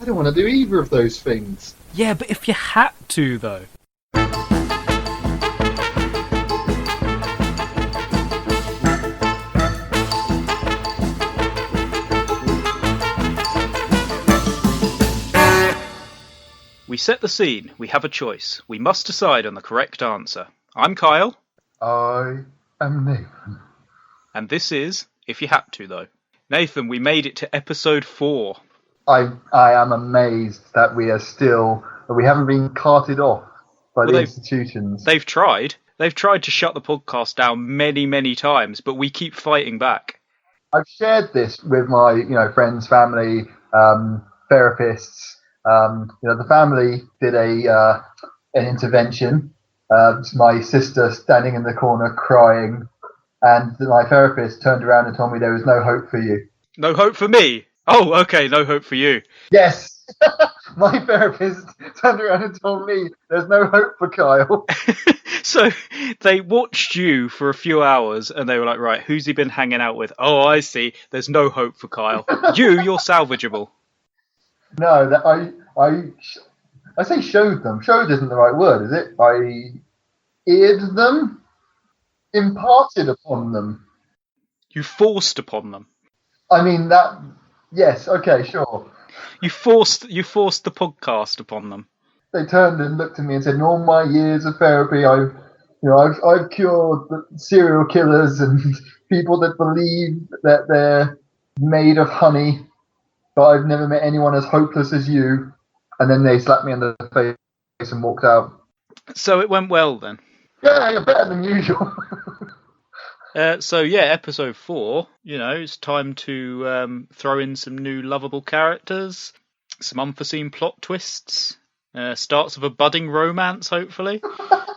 I don't want to do either of those things. Yeah, but if you had to, though. We set the scene. We have a choice. We must decide on the correct answer. I'm Kyle. I am Nathan. And this is If You Had To, though. Nathan, we made it to episode 4. I am amazed that we haven't been carted off by the institutions. They've tried. They've tried to shut the podcast down many, many times, but we keep fighting back. I've shared this with my, friends, family, therapists. The family did an intervention. My sister standing in the corner crying, and my therapist turned around and told me there was no hope for you. No hope for me? Oh, okay, no hope for you. Yes, my therapist turned around and told me there's no hope for Kyle. So they watched you for a few hours and they were like, right, who's he been hanging out with? Oh, I see. There's no hope for Kyle. You're salvageable. No, that I say showed them. Showed isn't the right word, is it? I eared them, imparted upon them. You forced upon them. I mean that. Yes. Okay. Sure. You forced the podcast upon them. They turned and looked at me and said, "In all my years of therapy, I've cured the serial killers and people that believe that they're made of honey, but I've never met anyone as hopeless as you." And then they slapped me on the face and walked out. So it went well then? Yeah, you're better than usual. Episode 4, it's time to throw in some new lovable characters, some unforeseen plot twists, starts of a budding romance, hopefully.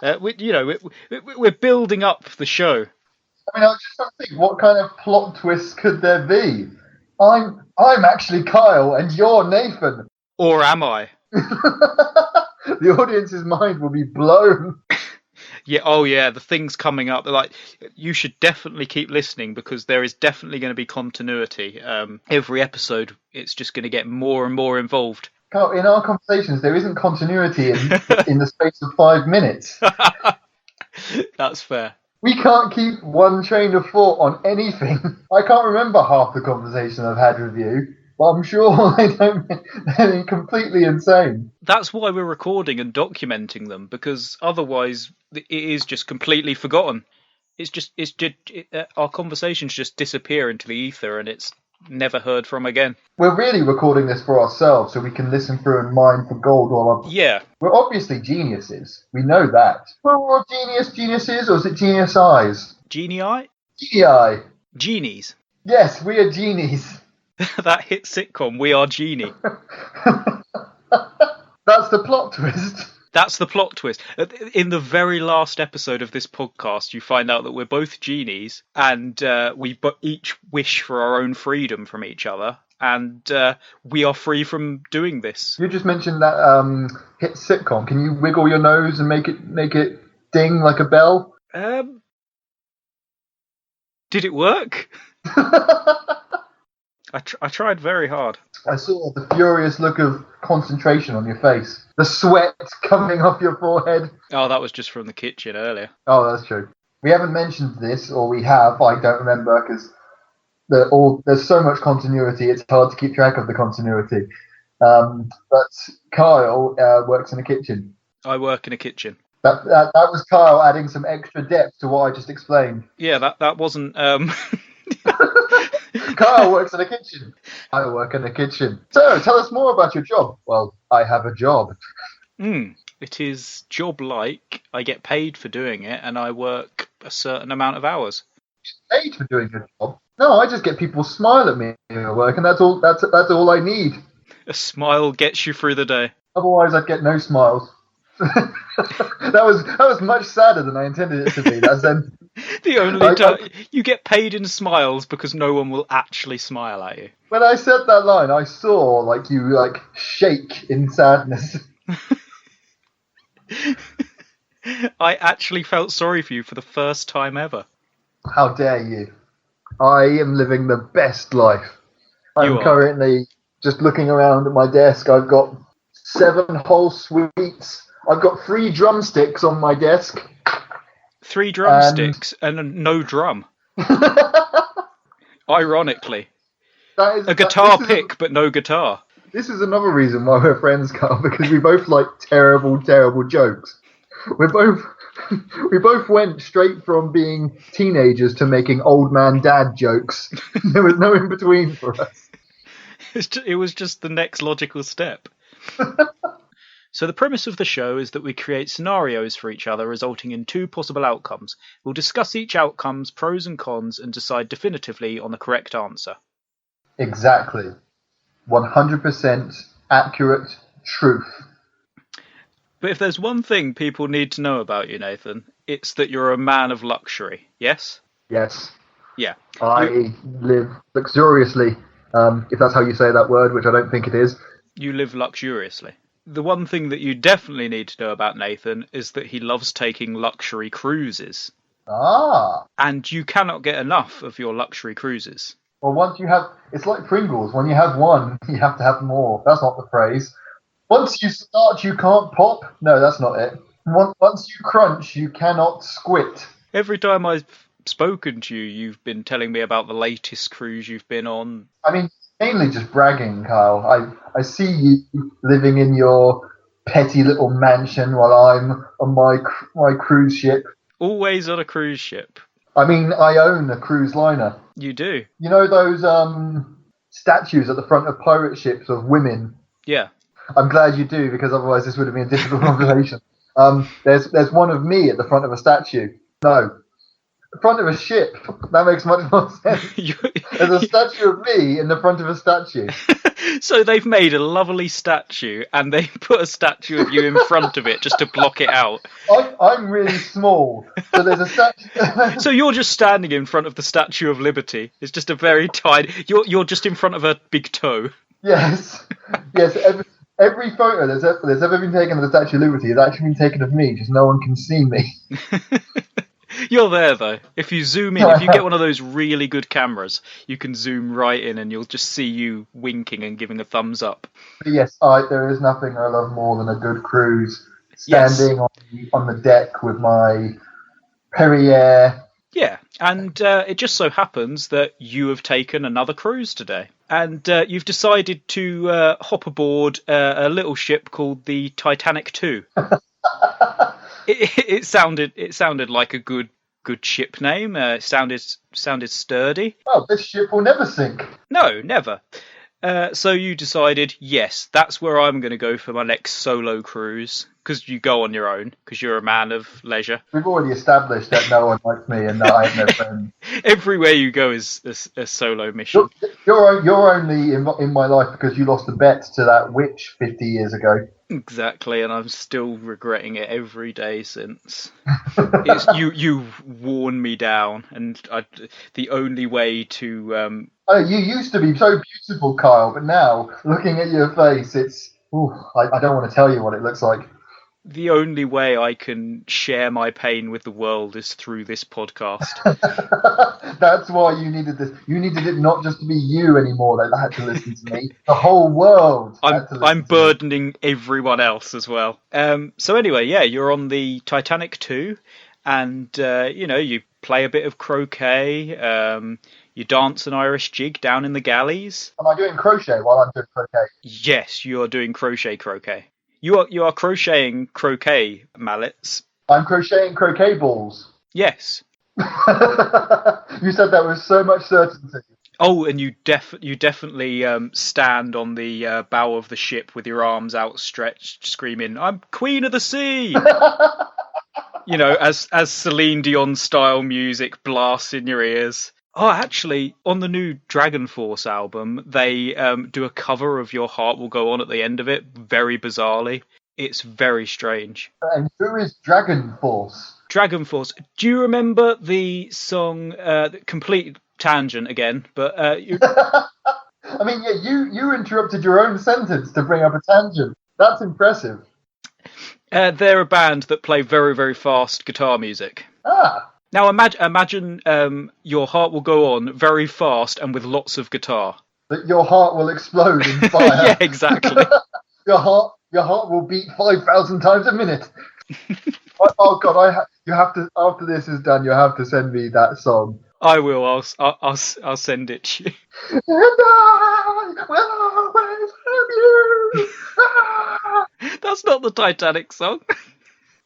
We're building up the show. I mean, I was just trying to think, what kind of plot twist could there be? I'm actually Kyle and you're Nathan. Or am I? The audience's mind will be blown. Yeah. Oh, yeah. The things coming up. They're like, you should definitely keep listening because there is definitely going to be continuity. Every episode, it's just going to get more and more involved. Kyle, in our conversations, there isn't continuity in the space of 5 minutes. That's fair. We can't keep one train of thought on anything. I can't remember half the conversation I've had with you. But I'm sure they're completely insane. That's why we're recording and documenting them, because otherwise it is just completely forgotten. Our conversations just disappear into the ether and it's never heard from again. We're really recording this for ourselves so we can listen through and mine for gold Yeah. We're obviously geniuses. We know that. We're all geniuses, or is it genius eyes? Genii? Genii. Genies. Yes, we are genies. That hit sitcom, We Are Genie. That's the plot twist. That's the plot twist. In the very last episode of this podcast, you find out that we're both genies and we each wish for our own freedom from each other. And we are free from doing this. You just mentioned that hit sitcom. Can you wiggle your nose and make it ding like a bell? Did it work? I tried very hard. I saw the furious look of concentration on your face. The sweat coming off your forehead. Oh, that was just from the kitchen earlier. Oh, that's true. We haven't mentioned this, or we have, I don't remember, because there's so much continuity, it's hard to keep track of the continuity. But Kyle works in a kitchen. I work in a kitchen. That was Kyle adding some extra depth to what I just explained. Yeah, that wasn't... Kyle works in a kitchen. I work in a kitchen. So, tell us more about your job. Well, I have a job. It is job-like. I get paid for doing it, and I work a certain amount of hours. Paid for doing your job? No, I just get people smile at me at work, and that's all I need. A smile gets you through the day. Otherwise, I'd get no smiles. That was much sadder than I intended it to be. That's then. The only time you get paid in smiles because no one will actually smile at you. When I said that line, I saw you shake in sadness. I actually felt sorry for you for the first time ever. How dare you? I am living the best life. I'm currently just looking around at my desk, I've got 7 whole sweets. I've got 3 drumsticks on my desk. 3 drumsticks and no drum. Ironically. A guitar pick, but no guitar. This is another reason why we're friends, Carl, because we both like terrible, terrible jokes. We both went straight from being teenagers to making old man dad jokes. There was no in between for us. It was just the next logical step. So the premise of the show is that we create scenarios for each other, resulting in 2 possible outcomes. We'll discuss each outcome's pros and cons and decide definitively on the correct answer. Exactly. 100% accurate truth. But if there's one thing people need to know about you, Nathan, it's that you're a man of luxury, yes? Yes. Yeah. I live luxuriously, if that's how you say that word, which I don't think it is. You live luxuriously. The one thing that you definitely need to know about Nathan is that he loves taking luxury cruises. Ah. And you cannot get enough of your luxury cruises. Well, once you have... It's like Pringles. When you have one, you have to have more. That's not the phrase. Once you start, you can't pop. No, that's not it. Once you crunch, you cannot squit. Every time I've spoken to you, you've been telling me about the latest cruise you've been on. I mean, mainly just bragging, Kyle. I see you living in your petty little mansion while I'm on my cruise ship. Always on a cruise ship. I mean, I own a cruise liner. You do? You know those statues at the front of pirate ships of women? Yeah. I'm glad you do, because otherwise this would have been a difficult conversation. There's one of me at the front of a statue. No. The front of a ship. That makes much more sense. There's a statue of me in the front of a statue. So they've made a lovely statue, and they put a statue of you in front of it just to block it out. I'm really small, so there's a statue. So you're just standing in front of the Statue of Liberty. It's just a very tiny... You're just in front of a big toe. Yes. Yes, every photo that's ever been taken of the Statue of Liberty has actually been taken of me, just no one can see me. You're there, though. If you zoom in, if you get one of those really good cameras, you can zoom right in and you'll just see you winking and giving a thumbs up. But yes, there is nothing I love more than a good cruise. Standing on the deck with my Perrier. Yeah, and it just so happens that you have taken another cruise today. And you've decided to hop aboard a little ship called the Titanic 2. It sounded like a good ship name. It sounded sturdy. Oh, this ship will never sink. No, never. So you decided, yes, that's where I'm going to go for my next solo cruise, because you go on your own, because you're a man of leisure. We've already established that no one likes me and that I have no friends. Everywhere you go is a solo mission. You're only in my life because you lost a bet to that witch 50 years ago. Exactly, and I'm still regretting it every day since. You worn me down, and the only way to... Oh, you used to be so beautiful, Kyle, but now, looking at your face, it's... I don't want to tell you what it looks like. The only way I can share my pain with the world is through this podcast. That's why you needed this. You needed it not just to be you anymore that had to listen to me. The whole world. I'm burdening everyone else as well. So anyway, yeah, you're on the Titanic 2, and you play a bit of croquet. You dance an Irish jig down in the galleys. Am I doing crochet while I'm doing croquet? Yes, you are doing croquet. You are crocheting croquet mallets. I'm crocheting croquet balls. Yes. You said that with so much certainty. Oh, and you definitely stand on the bow of the ship with your arms outstretched, screaming, "I'm Queen of the Sea!" as Celine Dion style music blasts in your ears. Oh, actually, on the new Dragonforce album, they do a cover of Your Heart Will Go On at the end of it, very bizarrely. It's very strange. And who is Dragonforce? Dragonforce. Do you remember the song, complete tangent again, but... I mean, yeah, you interrupted your own sentence to bring up a tangent. That's impressive. They're a band that play very, very fast guitar music. Ah. Now imagine Your Heart Will Go On very fast and with lots of guitar. that your heart will explode in fire. Yeah, exactly. Your heart will beat 5,000 times a minute. Oh God, you have to, after this is done, you have to send me that song. I will. I'll send it to you. And I will always love you. That's not the Titanic song.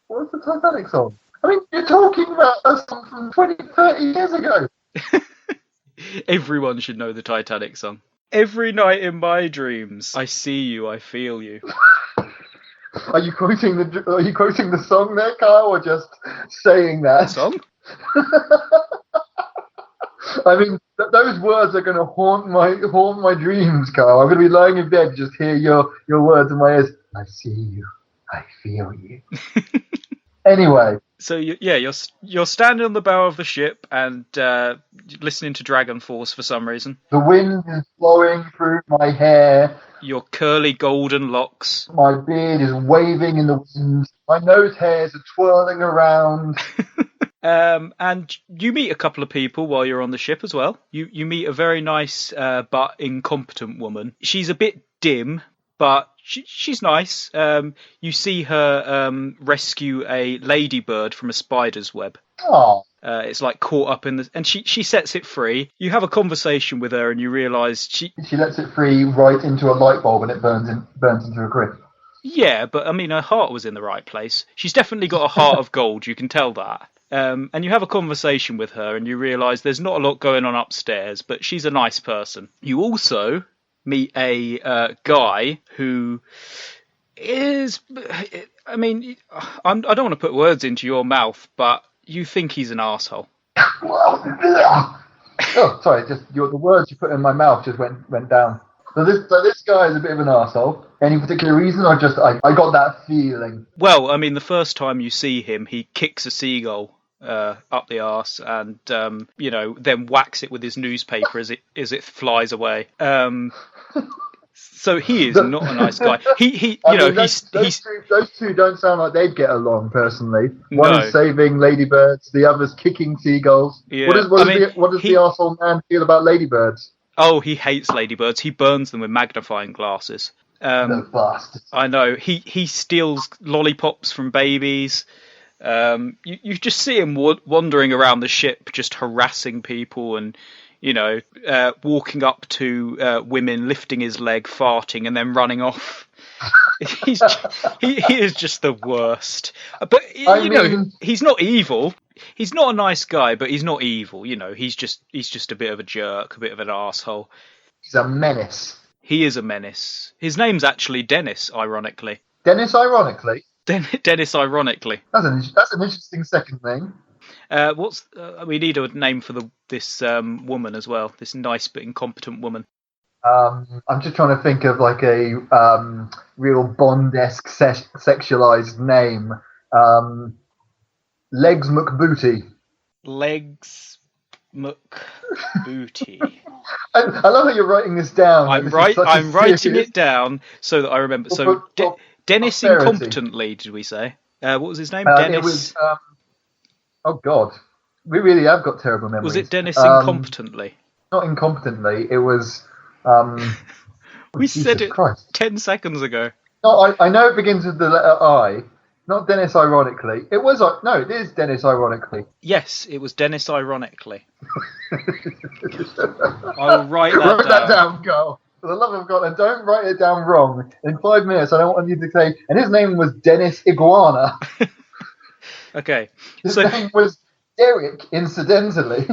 What's the Titanic song? I mean, you're talking about a song from 20, 30 years ago. Everyone should know the Titanic song. Every night in my dreams, I see you, I feel you. Are you quoting the song there, Kyle, or just saying that? Song? I mean, those words are going to haunt my dreams, Kyle. I'm going to be lying in bed, just hear your words in my ears. I see you, I feel you. Anyway. So you're standing on the bow of the ship and listening to Dragonforce for some reason. The wind is blowing through my hair. Your curly golden locks. My beard is waving in the wind. My nose hairs are twirling around. And you meet a couple of people while you're on the ship as well. You meet a very nice but incompetent woman. She's a bit dim, but she's nice. You see her rescue a ladybird from a spider's web. Oh. It's like caught up in the, and she sets it free. You have a conversation with her, and you realise she lets it free right into a light bulb, and it burns into a grid. Yeah, but I mean, her heart was in the right place. She's definitely got a heart of gold. You can tell that. And you have a conversation with her, and you realise there's not a lot going on upstairs, but she's a nice person. You also meet a guy who is, I mean, I don't want to put words into your mouth, but you think he's an arsehole. Oh, sorry, the words you put in my mouth just went down. So this guy is a bit of an arsehole. Any particular reason, or just I got that feeling? Well, I mean, the first time you see him, he kicks a seagull up the arse and then whacks it with his newspaper as it flies away. So he is not a nice guy. Those two don't sound like they'd get along personally. One is saving ladybirds, the other's kicking seagulls. Yeah. What does the arsehole man feel about ladybirds? Oh, he hates ladybirds. He burns them with magnifying glasses. The bastard. I know. He steals lollipops from babies. You just see him wandering around the ship, just harassing people and, walking up to women, lifting his leg, farting, and then running off. he is just the worst. But he's not evil. He's not a nice guy, but he's not evil. He's just a bit of a jerk, a bit of an arsehole. He's a menace. He is a menace. His name's actually Dennis, ironically. Dennis, ironically? Dennis, ironically. That's an interesting second name. We need a name for this woman as well. This nice but incompetent woman. I'm just trying to think of like a real Bond-esque sexualized name. Legs McBootie. Legs McBootie. I love how you're writing this down. I'm writing it down so that I remember. So Dennis incompetently, did we say? What was his name? Dennis. It was, oh God, we really have got terrible memories. Was it Dennis incompetently? Not incompetently. It was. We said it Christ. 10 seconds ago. No, I know it begins with the letter I. Not Dennis, ironically. It is Dennis, ironically. Yes, it was Dennis, ironically. I'll write that down, Carl. For the love of God, and don't write it down wrong. In 5 minutes, I don't want you to say, and his name was Dennis Iguana. Okay. His name was Derek, incidentally.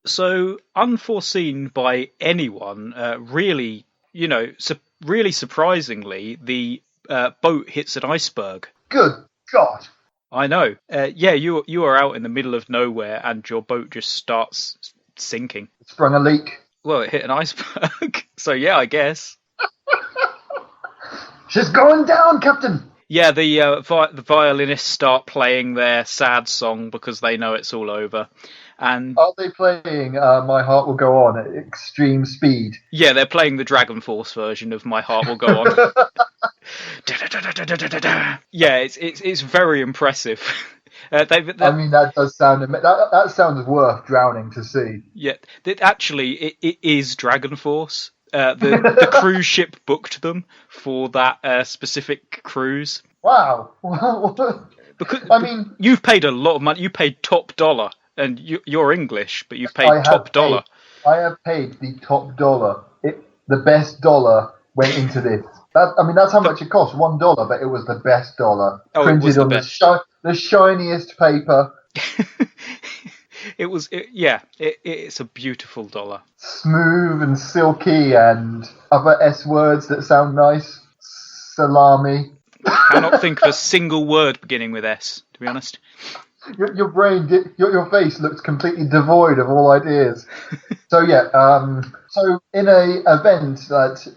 So, unforeseen by anyone, really surprisingly, the boat hits an iceberg. Good God. I know. You are out in the middle of nowhere and your boat just starts sinking. It sprung a leak. Well, it hit an iceberg. So, yeah, I guess. She's going down, Captain. Yeah, the violinists start playing their sad song because they know it's all over. And are they playing My Heart Will Go On at extreme speed? Yeah, they're playing the Dragonforce version of My Heart Will Go On. Yeah, it's very impressive. I mean, that does sound. That sounds worth drowning to see. Yeah, it is Dragonforce. The cruise ship booked them for that specific cruise. Wow. Because I mean, you've paid a lot of money. You paid top dollar, and you're English, but you've paid I top have dollar. I have paid the top dollar. The best dollar went into this. That's how much it cost, $1, but it was the best dollar. Oh, Printed it was the on best. the shiniest paper. It's a beautiful dollar. Smooth and silky and other S words that sound nice. Salami. I cannot think of a single word beginning with S, to be honest. Your brain, your face looks completely devoid of all ideas. So in a event that's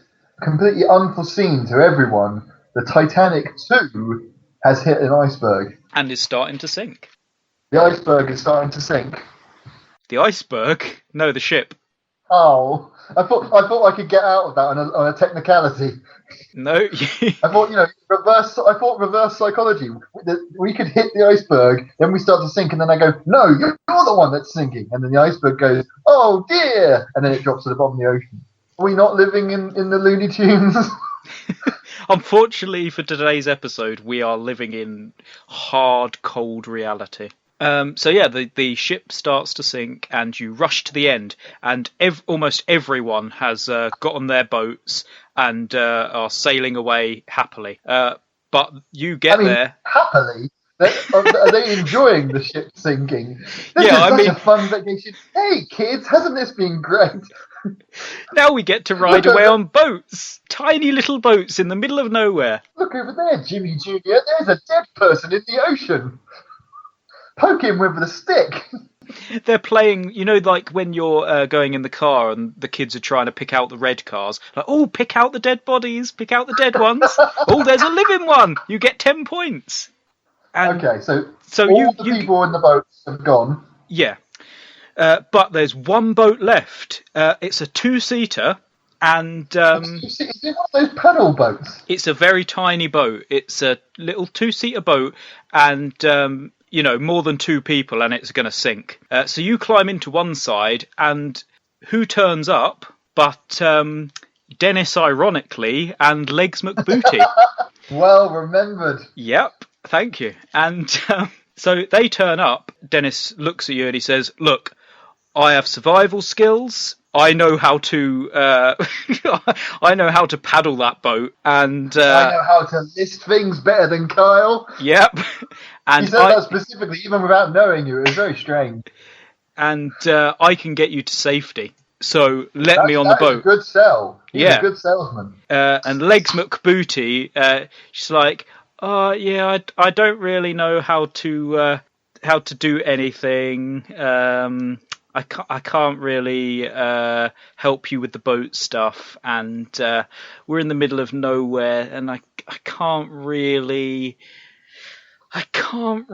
completely unforeseen to everyone, the Titanic 2 has hit an iceberg. And is starting to sink. The iceberg is starting to sink. The iceberg? No, the ship. Oh, I thought I could get out of that on a technicality. No. I thought, reverse psychology. We could hit the iceberg, then we start to sink, and then I go, no, you're the one that's sinking. And then the iceberg goes, oh dear, and then it drops to the bottom of the ocean. Are we not living in the Looney Tunes? Unfortunately for today's episode, we are living in hard, cold reality. The ship starts to sink, and you rush to the end, and almost everyone has got on their boats and are sailing away happily. But you get there happily. Are they enjoying the ship sinking? This is such a fun vacation. Hey kids, hasn't this been great? Now we get to ride away on boats, tiny little boats in the middle of nowhere. Look over there, Jimmy Jr. There's a dead person in the ocean. Poke him with the stick. They're playing, like when you're going in the car and the kids are trying to pick out the red cars. Like, oh, pick out the dead bodies, pick out the dead ones. Oh, there's a living one. You get 10 points. And okay, so all the people in the boats have gone. Yeah. But there's one boat left. It's a 2-seater. And is it one of those paddle boats? It's a very tiny boat. It's a little 2-seater boat, and more than 2 people, and it's going to sink. So you climb into one side, and who turns up but Dennis, ironically, and Legs McBootie. Well remembered. Yep, thank you. And so they turn up. Dennis looks at you and he says, look, I have survival skills. I know how to paddle that boat, and I know how to list things better than Kyle. Yep, and he said that specifically, even without knowing you. It was very strange. And I can get you to safety. So let me on the boat. That's a good sell. He's a good salesman. And Legs McBootie, she's like, I don't really know how to do anything. I can't really help you with the boat stuff, and we're in the middle of nowhere, and I can't really. I don't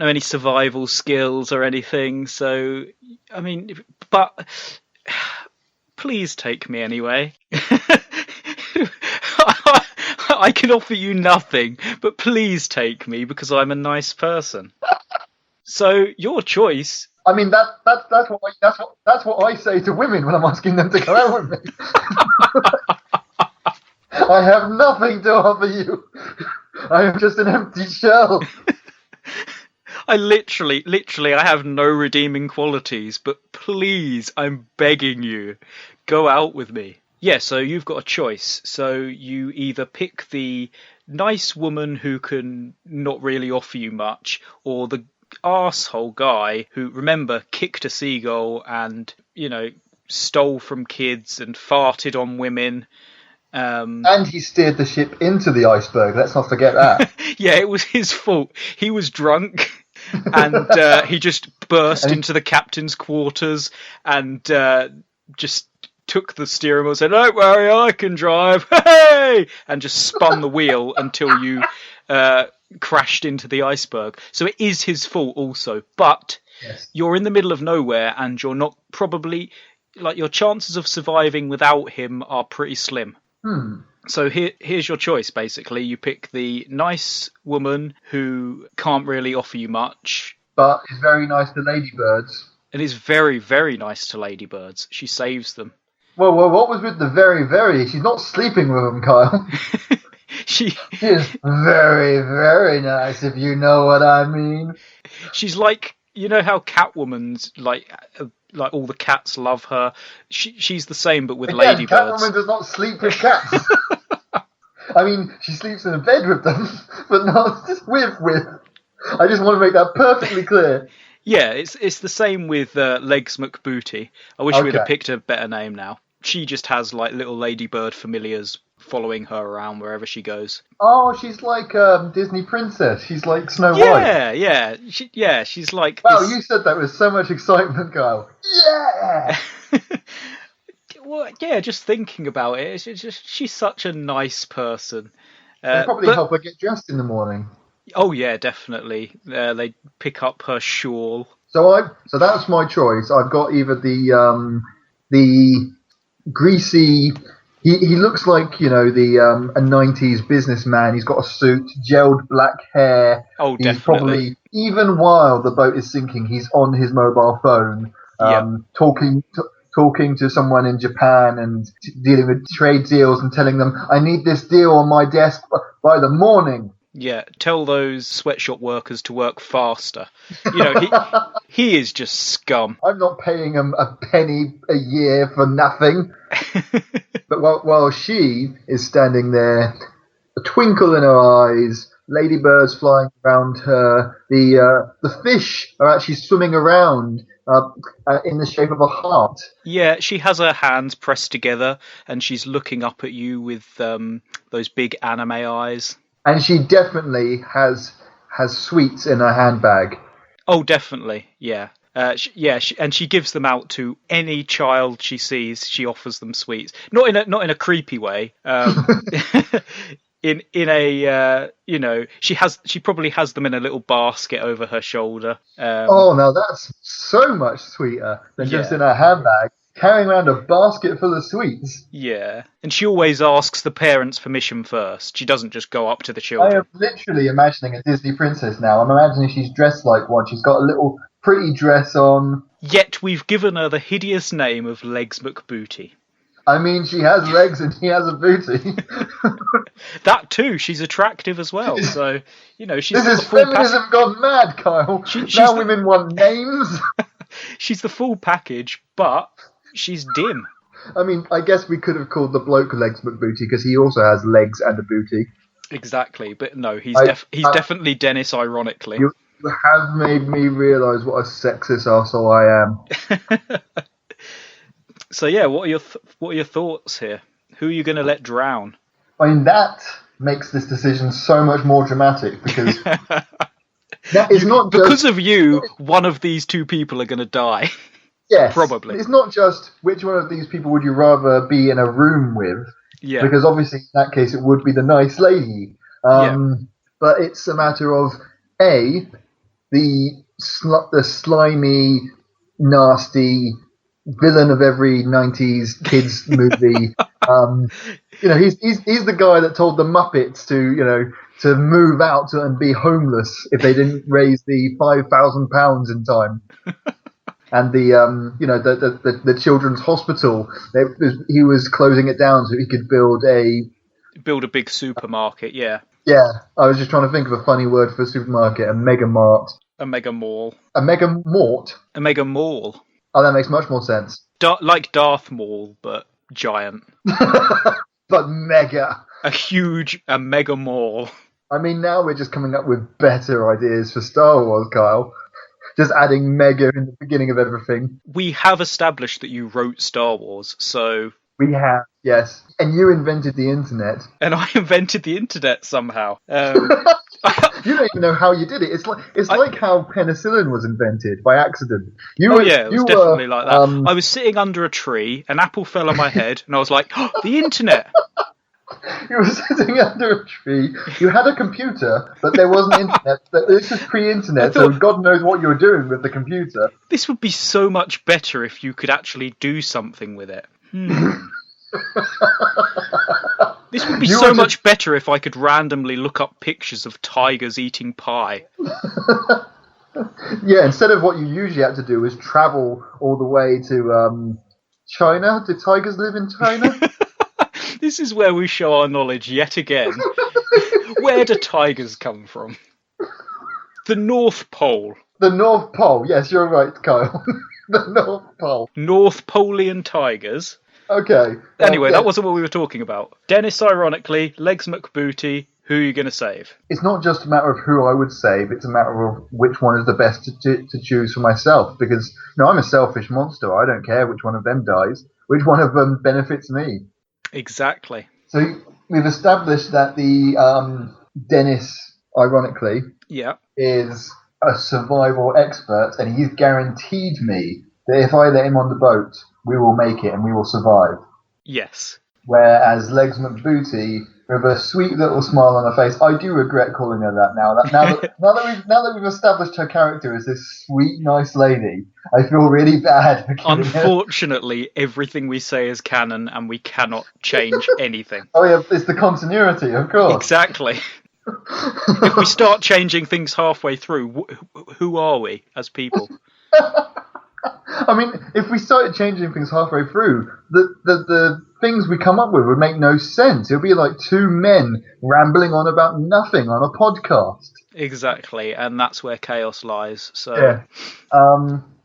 know any survival skills or anything, so but please take me anyway. I can offer you nothing, but please take me because I'm a nice person. So your choice. I mean that's what I say to women when I'm asking them to go out with me. I have nothing to offer you. I am just an empty shell. I literally, I have no redeeming qualities, but please, I'm begging you, go out with me. Yeah, so you've got a choice. So you either pick the nice woman who can not really offer you much, or the arsehole guy who, remember, kicked a seagull and, stole from kids and farted on women. And he steered the ship into the iceberg. Let's not forget that. Yeah, it was his fault. He was drunk, and he just burst into the captain's quarters and just took the steering wheel and said, "Don't worry, I can drive." Hey! And just spun the wheel until you crashed into the iceberg. So it is his fault also. But you're in the middle of nowhere, and you're not probably your chances of surviving without him are pretty slim. So here's your choice, basically. You pick the nice woman who can't really offer you much. But is very nice to ladybirds. And is very, very nice to ladybirds. She saves them. Well, what was with the very, very? She's not sleeping with him, Kyle. She She's very, very nice, if you know what I mean. she's like, you know how Catwoman's like all the cats love her. She's the same, but with Again, ladybirds. Catwoman does not sleep with cats. I mean, she sleeps in a bed with them, but not with. I just want to make that perfectly clear. Yeah, it's the same with Legs McBootie. I wish we'd have picked a better name now. She just has like little ladybird familiars following her around wherever she goes. Oh, she's like Disney princess. She's like Snow White. Yeah. She's like. Wow, you said that with so much excitement, Kyle. Yeah. Well, yeah, just thinking about it, she's such a nice person. They probably help her get dressed in the morning. Oh yeah, definitely. They pick up her shawl. So that's my choice. I've got either the greasy. He looks like, you know, a 90s businessman. He's got a suit, gelled black hair. Oh, he's definitely. Probably, even while the boat is sinking, he's on his mobile phone, talking to someone in Japan and dealing with trade deals and telling them, I need this deal on my desk by the morning. Yeah, tell those sweatshop workers to work faster. You know, he is just scum. I'm not paying him a penny a year for nothing. But while she is standing there, a twinkle in her eyes, ladybirds flying around her, the fish are actually swimming around in the shape of a heart. Yeah, she has her hands pressed together and she's looking up at you with those big anime eyes. And she definitely has sweets in her handbag. Oh, definitely, yeah. And she gives them out to any child she sees. She offers them sweets, not in a creepy way. In a you know, she probably has them in a little basket over her shoulder. Oh, now that's so much sweeter than just in her handbag. Carrying around a basket full of sweets. Yeah, and she always asks the parents' permission first. She doesn't just go up to the children. I am literally imagining a Disney princess now. I'm imagining she's dressed like one. She's got a little pretty dress on. Yet we've given her the hideous name of Legs McBootie. I mean, she has legs and she has a booty. That too, she's attractive as well. So, you know, she's this is feminism gone mad, Kyle. Now women want names. She's the full package, but she's dim. I mean, I guess we could have called the bloke Legs McBootie because he also has legs and a booty. Exactly, but no, he's definitely Dennis. Ironically, you have made me realise what a sexist arsehole I am. So yeah, what are your thoughts here? Who are you going to let drown? I mean, that makes this decision so much more dramatic because that is not just, because of you. One of these two people are going to die. Yes, probably. It's not just which one of these people would you rather be in a room with. Yeah. Because obviously in that case it would be the nice lady. But it's a matter of the slimy, nasty villain of every 90s kids movie. You know, he's the guy that told the Muppets to move out and be homeless if they didn't raise the £5,000 in time. And the children's hospital, he was closing it down so he could build a big supermarket. Yeah. Yeah, I was just trying to think of a funny word for a supermarket. A mega mart. A mega mall. A mega mort. A mega mall. Oh, that makes much more sense. Like Darth Maul, but giant. But mega. A mega mall. I mean, now we're just coming up with better ideas for Star Wars, Kyle. Just adding mega in the beginning of everything. We have established that you wrote Star Wars, so... We have, yes. And you invented the internet. And I invented the internet somehow. You don't even know how you did it. It's like how penicillin was invented by accident. It was definitely like that. I was sitting under a tree, an apple fell on my head, and I was like, oh, the internet! You were sitting under a tree. You had a computer, but there wasn't internet. This is pre-internet, so God knows what you were doing with the computer. This would be so much better if you could actually do something with it. This would be so much better if I could randomly look up pictures of tigers eating pie. Yeah, instead of what you usually had to do is travel all the way to China? Do tigers live in China? This is where we show our knowledge yet again. Where do tigers come from? The North Pole. The North Pole. Yes, you're right, Kyle. The North Pole. North Polean tigers. Okay. Anyway, that wasn't what we were talking about. Dennis, ironically, Legs McBootie, who are you going to save? It's not just a matter of who I would save, it's a matter of which one is the best to choose for myself. Because, I'm a selfish monster. I don't care which one of them dies. Which one of them benefits me. Exactly. So we've established that the Dennis, ironically, is a survival expert, and he's guaranteed me that if I let him on the boat, we will make it and we will survive. Yes. Whereas Legs McBootie, with a sweet little smile on her face, I do regret calling her that now. Now that we've established her character as this sweet, nice lady, I feel really bad for killing her. Unfortunately, everything we say is canon, and we cannot change anything. Oh yeah, it's the continuity, of course. Exactly. If we start changing things halfway through, who are we as people? I mean, if we started changing things halfway through, the things we come up with would make no sense. It would be like two men rambling on about nothing on a podcast. Exactly, and that's where chaos lies. So, yeah.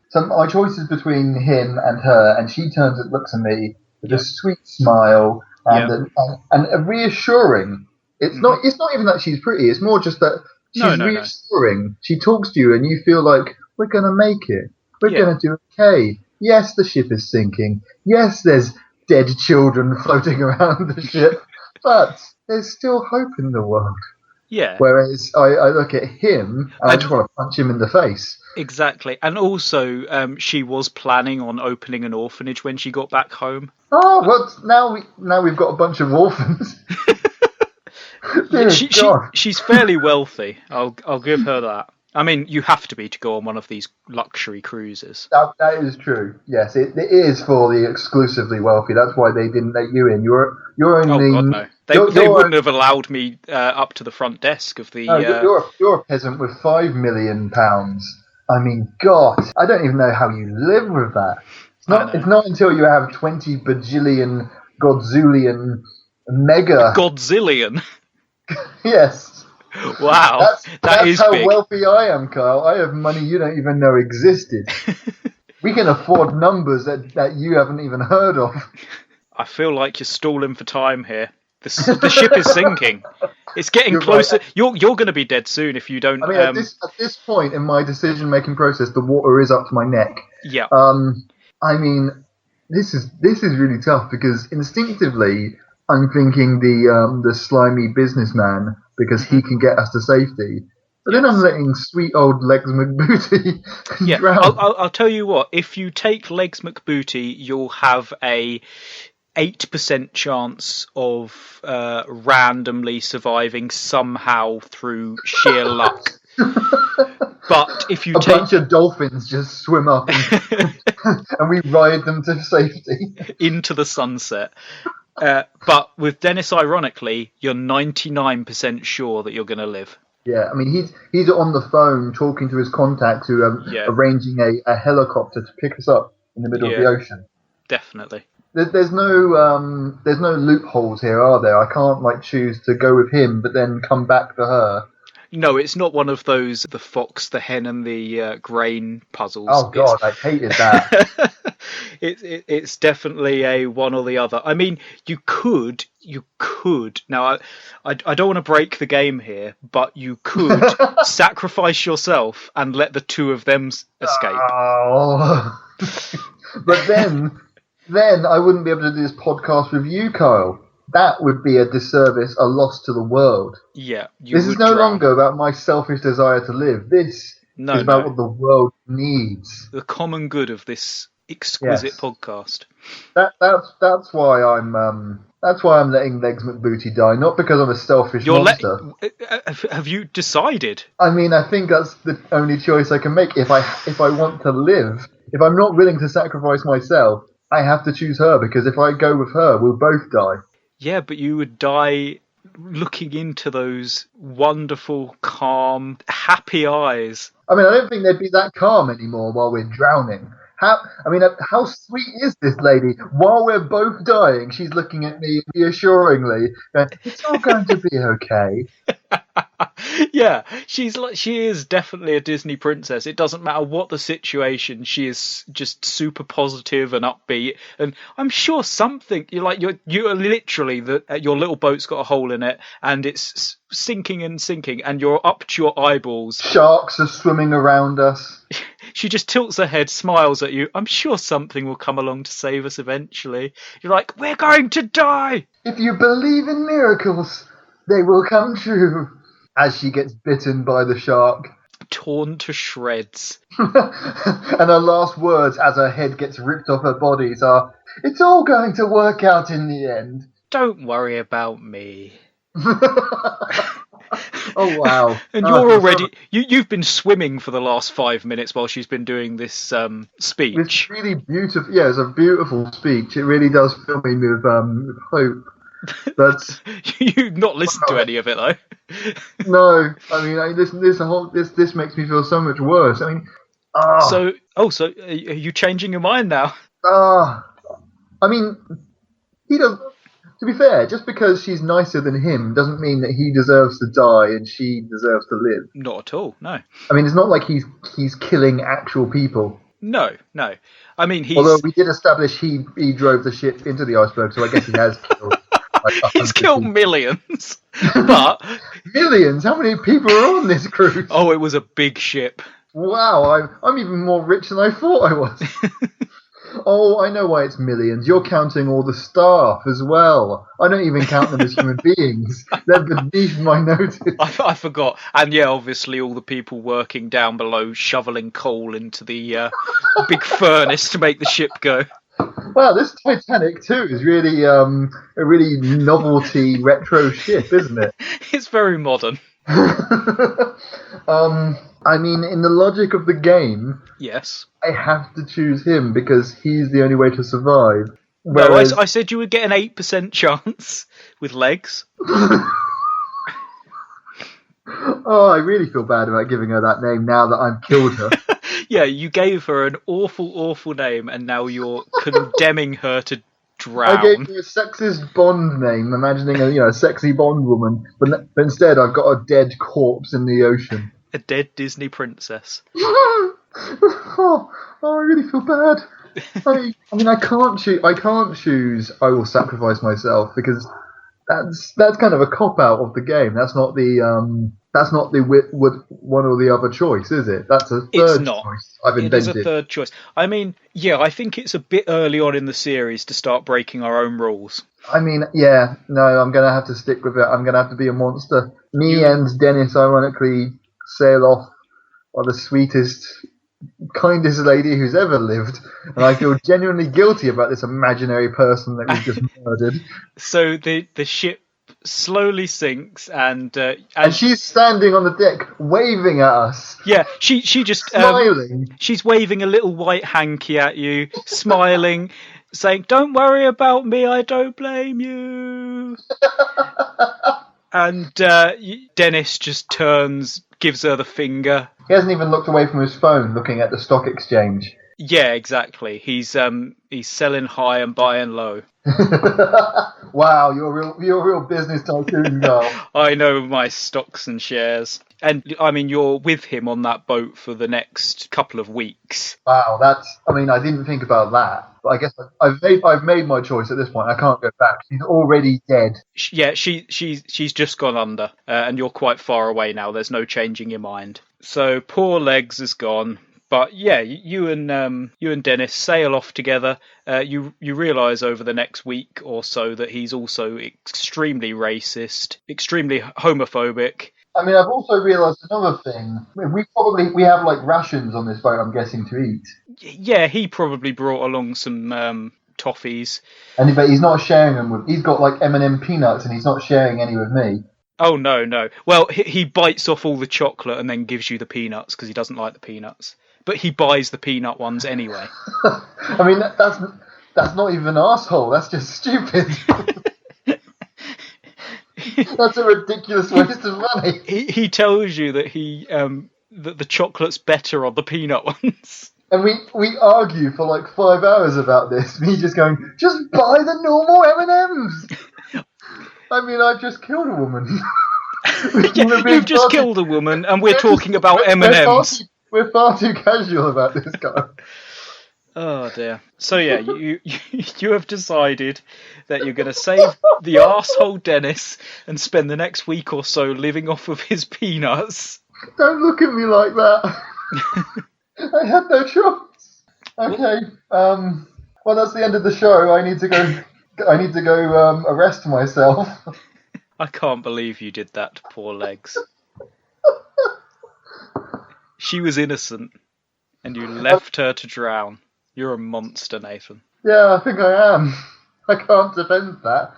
So my choice is between him and her, and she turns and looks at me with a sweet smile and a reassuring. It's not even that she's pretty. It's more just that she's reassuring. No. She talks to you, and you feel like we're gonna make it. We're going to do okay. Yes, the ship is sinking. Yes, there's dead children floating around the ship. But there's still hope in the world. Yeah. Whereas I look at him and I just want to punch him in the face. Exactly. And also, she was planning on opening an orphanage when she got back home. Oh, well, now we've got a bunch of orphans. She's fairly wealthy. I'll give her that. I mean, you have to be to go on one of these luxury cruises. That is true. Yes, it is for the exclusively wealthy. That's why they didn't let you in. You're only. Oh God, no! They wouldn't have allowed me up to the front desk of the. No, you're a peasant with £5 million. I mean, God, I don't even know how you live with that. It's not until you have 20 bajillion, godzillion, mega. Godzillion. Yes. Wow, that's how big. Wealthy I am, Kyle. I have money you don't even know existed. We can afford numbers that you haven't even heard of. I feel like you're stalling for time here. The ship is sinking. It's getting closer. Right. You're going to be dead soon if you don't. I mean, at this point in my decision-making process, the water is up to my neck. Yeah. I mean, this is really tough because instinctively I'm thinking the slimy businessman. Because he can get us to safety. But then I'm letting sweet old Legs McBootie drown. I'll tell you what, if you take Legs McBootie, you'll have a 8% chance of randomly surviving somehow through sheer luck. But if you bunch of dolphins just swim up and we ride them to safety. Into the sunset. But with Dennis, ironically, you're 99% sure that you're going to live. Yeah, I mean, he's on the phone talking to his contacts who are arranging a helicopter to pick us up in the middle of the ocean. Definitely. There's no loopholes here, are there? I can't choose to go with him, but then come back to her. No, it's not one of those the fox, the hen, and the grain puzzles. Oh God, I hated that. It's definitely a one or the other. I mean, you could. Now, I don't want to break the game here, but you could sacrifice yourself and let the two of them escape. Oh. But then I wouldn't be able to do this podcast with you, Kyle. That would be a disservice, a loss to the world. Yeah. This is no longer about my selfish desire to live. This is about what the world needs. The common good of this exquisite podcast. That's why I'm letting Legs McBootie die, not because I'm a selfish monster. Have you decided? I mean, I think that's the only choice I can make. If I want to live, if I'm not willing to sacrifice myself, I have to choose her, because if I go with her, we'll both die. Yeah, but you would die looking into those wonderful, calm, happy eyes. I mean, I don't think they'd be that calm anymore while we're drowning. How sweet is this lady? While we're both dying, she's looking at me reassuringly, going, "It's all going to be okay." Yeah, she is definitely a Disney princess. It doesn't matter what the situation, she is just super positive and upbeat. And I'm sure something you're literally your little boat's got a hole in it and it's sinking and sinking, and you're up to your eyeballs. Sharks are swimming around us. She just tilts her head, smiles at you. I'm sure something will come along to save us eventually. You're like, we're going to die! If you believe in miracles, they will come true. As she gets bitten by the shark. Torn to shreds. And her last words as her head gets ripped off her body are, "It's all going to work out in the end." Don't worry about me. Oh, wow. And you're already... You've been swimming for the last 5 minutes while she's been doing this speech. It's really beautiful. Yeah, it's a beautiful speech. It really does fill me with hope. But you've not listened to any of it, though. No, this makes me feel so much worse. So are you changing your mind now? He does. To be fair, just because she's nicer than him doesn't mean that he deserves to die and she deserves to live. Not at all. No. It's not like he's killing actual people. No. Although we did establish he drove the ship into the iceberg, so I guess he has killed. He's killed millions. But millions? How many people are on this cruise? Oh, it was a big ship. Wow, I'm even more rich than I thought I was. Oh, I know why it's millions. You're counting all the staff as well. I don't even count them as human beings. They're beneath my notice. I forgot. And yeah, obviously all the people working down below shoveling coal into the big furnace to make the ship go. Wow, this Titanic too is really a really novelty retro ship, isn't it? It's very modern. In the logic of the game, yes, I have to choose him because he's the only way to survive. Whereas... No, I said you would get an 8% chance with Legs. Oh, I really feel bad about giving her that name now that I've killed her. Yeah, you gave her an awful, awful name, and now you're condemning her to drown. I gave her a sexist Bond name, imagining a sexy Bond woman, but instead I've got a dead corpse in the ocean. A dead Disney princess. Oh, I really feel bad. I can't choose. I will sacrifice myself because that's kind of a cop out of the game. That's not the one or the other choice, is it? That's a third choice I've invented. It is a third choice. I think it's a bit early on in the series to start breaking our own rules. I'm going to have to stick with it. I'm going to have to be a monster. And Dennis, ironically, sail off on the sweetest, kindest lady who's ever lived. And I feel genuinely guilty about this imaginary person that we've just murdered. So the ship slowly sinks and she's standing on the deck waving at us. Yeah, she just smiling. She's waving a little white hanky at you, smiling, saying, "Don't worry about me, I don't blame you." And Dennis just turns, gives her the finger. He hasn't even looked away from his phone looking at the stock exchange. Yeah, exactly. He's selling high and buying low. Wow, you're a real business tycoon, girl. I know my stocks and shares. And you're with him on that boat for the next couple of weeks. Wow, I didn't think about that. But I guess I've made my choice at this point. I can't go back. She's already dead. Yeah, she's just gone under, and you're quite far away now. There's no changing your mind. So poor Legs is gone. But yeah, you and Dennis sail off together. You realise over the next week or so that he's also extremely racist, extremely homophobic. I've also realised another thing. We have like rations on this boat, I'm guessing, to eat. Yeah, he probably brought along some toffees. But he's not sharing them with. He's got like M&M peanuts, and he's not sharing any with me. Oh no! Well, he bites off all the chocolate and then gives you the peanuts because he doesn't like the peanuts. But he buys the peanut ones anyway. That's not even an arsehole. That's just stupid. That's a ridiculous waste of money. He tells you that that the chocolate's better on the peanut ones. And we argue for like 5 hours about this. Me just going, just buy the normal M&Ms. I mean, I've just killed a woman. Yeah, you've just killed a woman, and we're talking about M&Ms. We're far too casual about this, guy. Oh dear. So yeah, you have decided that you're going to save the arsehole Dennis and spend the next week or so living off of his peanuts. Don't look at me like that. I had no choice. Okay. Well, that's the end of the show. I need to go arrest myself. I can't believe you did that to poor Legs. She was innocent, and you left her to drown. You're a monster, Nathan. Yeah, I think I am. I can't defend that.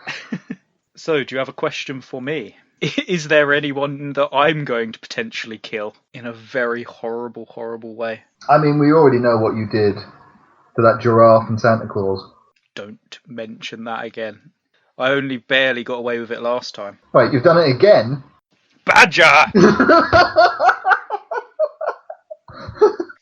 So, do you have a question for me? Is there anyone that I'm going to potentially kill in a very horrible, horrible way? I mean, we already know what you did to that giraffe and Santa Claus. Don't mention that again. I only barely got away with it last time. Right, you've done it again? Badger!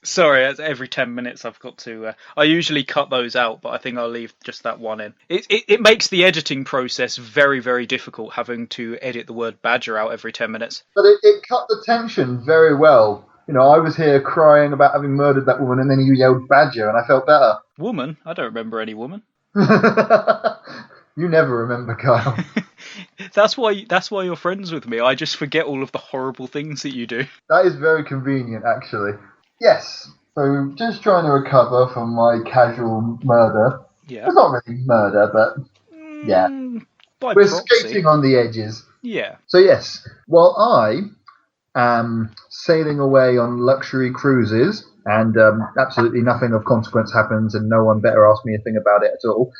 Sorry, every 10 minutes I've got to... I usually cut those out, but I think I'll leave just that one in. It makes the editing process very, very difficult having to edit the word badger out every 10 minutes. But it cut the tension very well. You know, I was here crying about having murdered that woman, and then you yelled badger, and I felt better. Woman? I don't remember any woman. You never remember, Kyle. That's why you're friends with me. I just forget all of the horrible things that you do. That is very convenient, actually. Yes. So, just trying to recover from my casual murder. Yeah. It's not really murder, but yeah. We're skating on the edges. Yeah. So, yes, while I am sailing away on luxury cruises, and absolutely nothing of consequence happens, and no one better ask me a thing about it at all,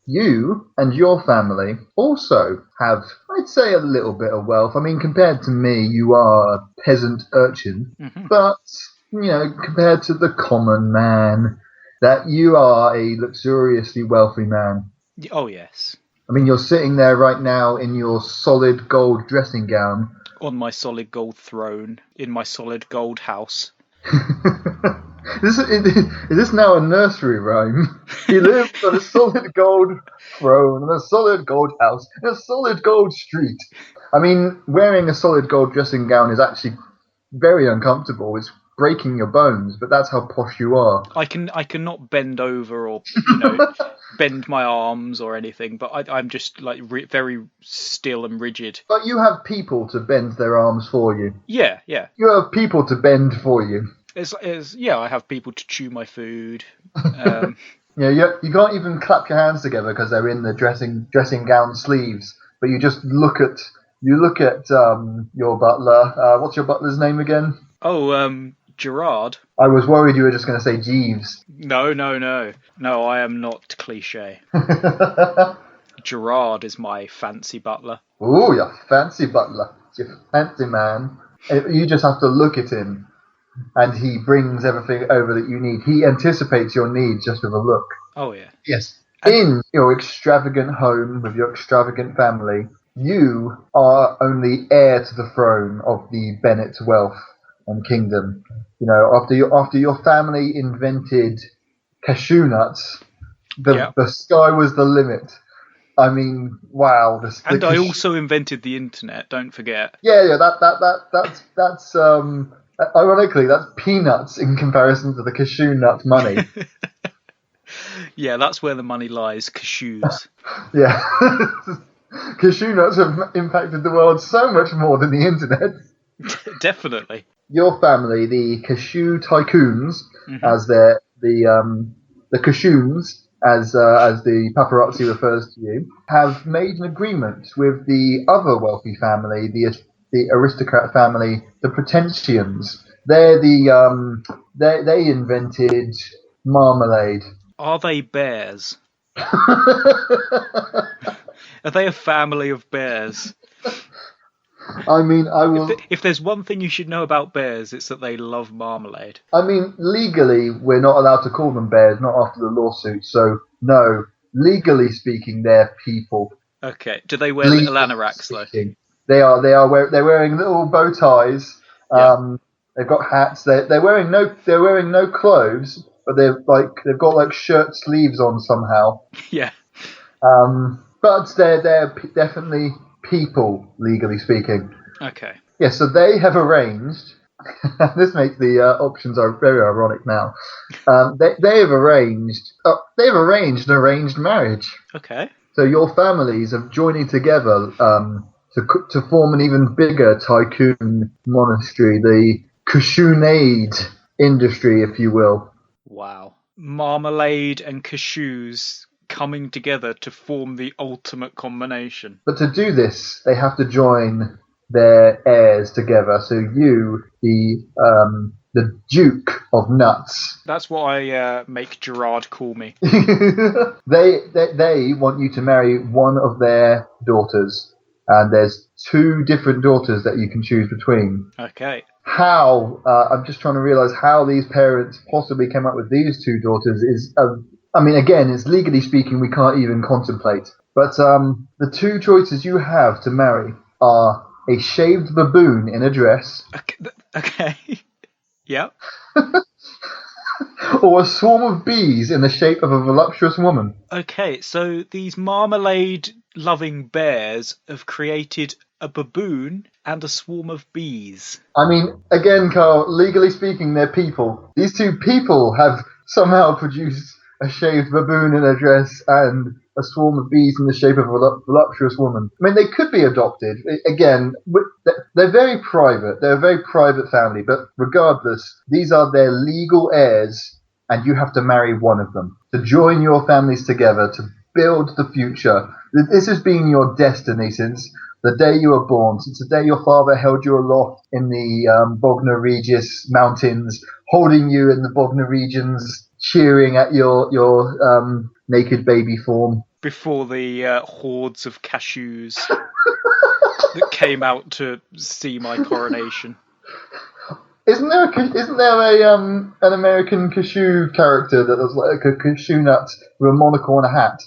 you and your family also have, I'd say, a little bit of wealth. I mean, compared to me, you are a peasant urchin, but, you know, compared to the common man, that you are a luxuriously wealthy man. Oh, yes. I mean, you're sitting there right now in your solid gold dressing gown. On my solid gold throne, in my solid gold house. Is this now a nursery rhyme? He lives on a solid gold throne, in a solid gold house, in a solid gold street. I mean, wearing a solid gold dressing gown is actually very uncomfortable. It's breaking your bones, but that's how posh you are. I cannot bend over or bend my arms or anything, but I'm just like very still and rigid. But you have people to bend their arms for you. Yeah. You have people to bend for you. I have people to chew my food. Yeah, you can't even clap your hands together because they're in the dressing gown sleeves. But you just look at your butler. What's your butler's name again? Oh, Gerard. I was worried you were just going to say Jeeves. No, I am not cliche. Gerard is my fancy butler. Ooh, your fancy butler. Your fancy man. You just have to look at him, and he brings everything over that you need. He anticipates your needs just with a look. Oh, yeah. Yes. In your extravagant home with your extravagant family, you are only heir to the throne of the Bennett wealth and kingdom. You know, after your family invented cashew nuts, the sky was the limit. I mean, wow. I also invented the internet. Don't forget. Yeah. That's ironically, that's peanuts in comparison to the cashew nut money. Yeah, that's where the money lies. Cashews. Yeah. Cashew nuts have impacted the world so much more than the internet. Definitely. Your family, the cashew tycoons, as the cashews, as the paparazzi refers to you, have made an agreement with the other wealthy family, the aristocrat family, the Pretensions. They invented marmalade. Are they bears? Are they a family of bears? I mean, I will. If there's one thing you should know about bears, it's that they love marmalade. I mean, legally, we're not allowed to call them bears, not after the lawsuit. So, no, legally speaking, they're people. Okay. Do they wear little anoraks though? They're wearing little bow ties. They've got hats. They're wearing no clothes, but they've got like shirt sleeves on somehow. Yeah. But they're definitely people, legally speaking. Okay. Yeah, so they have arranged. This makes the options are very ironic now. They have arranged. They've arranged an arranged marriage. Okay. So your families are joining together to form an even bigger tycoon monastery, the cashewnade industry, if you will. Wow. Marmalade and cashews coming together to form the ultimate combination. But to do this, they have to join their heirs together. So you, the Duke of Nuts. That's what I make Gerard call me. They want you to marry one of their daughters, and there's 2 different daughters that you can choose between. Okay. How I'm just trying to realize how these parents possibly came up with these 2 daughters is. I mean, again, it's legally speaking, we can't even contemplate. But the 2 choices you have to marry are a shaved baboon in a dress. Okay. Yep. Or a swarm of bees in the shape of a voluptuous woman. Okay, so these marmalade-loving bears have created a baboon and a swarm of bees. I mean, again, Carl, legally speaking, they're people. These 2 people have somehow produced a shaved baboon in a dress and a swarm of bees in the shape of a voluptuous woman. I mean, they could be adopted. Again, they're very private. They're a very private family. But regardless, these are their legal heirs, and you have to marry one of them to join your families together to build the future. This has been your destiny since the day you were born, since the day your father held you aloft in the Bognor Regis mountains, holding you in the Bognor regions, cheering at your naked baby form. Before the hordes of cashews that came out to see my coronation. Isn't there an American cashew character that was like a cashew nut with a monocle and a hat?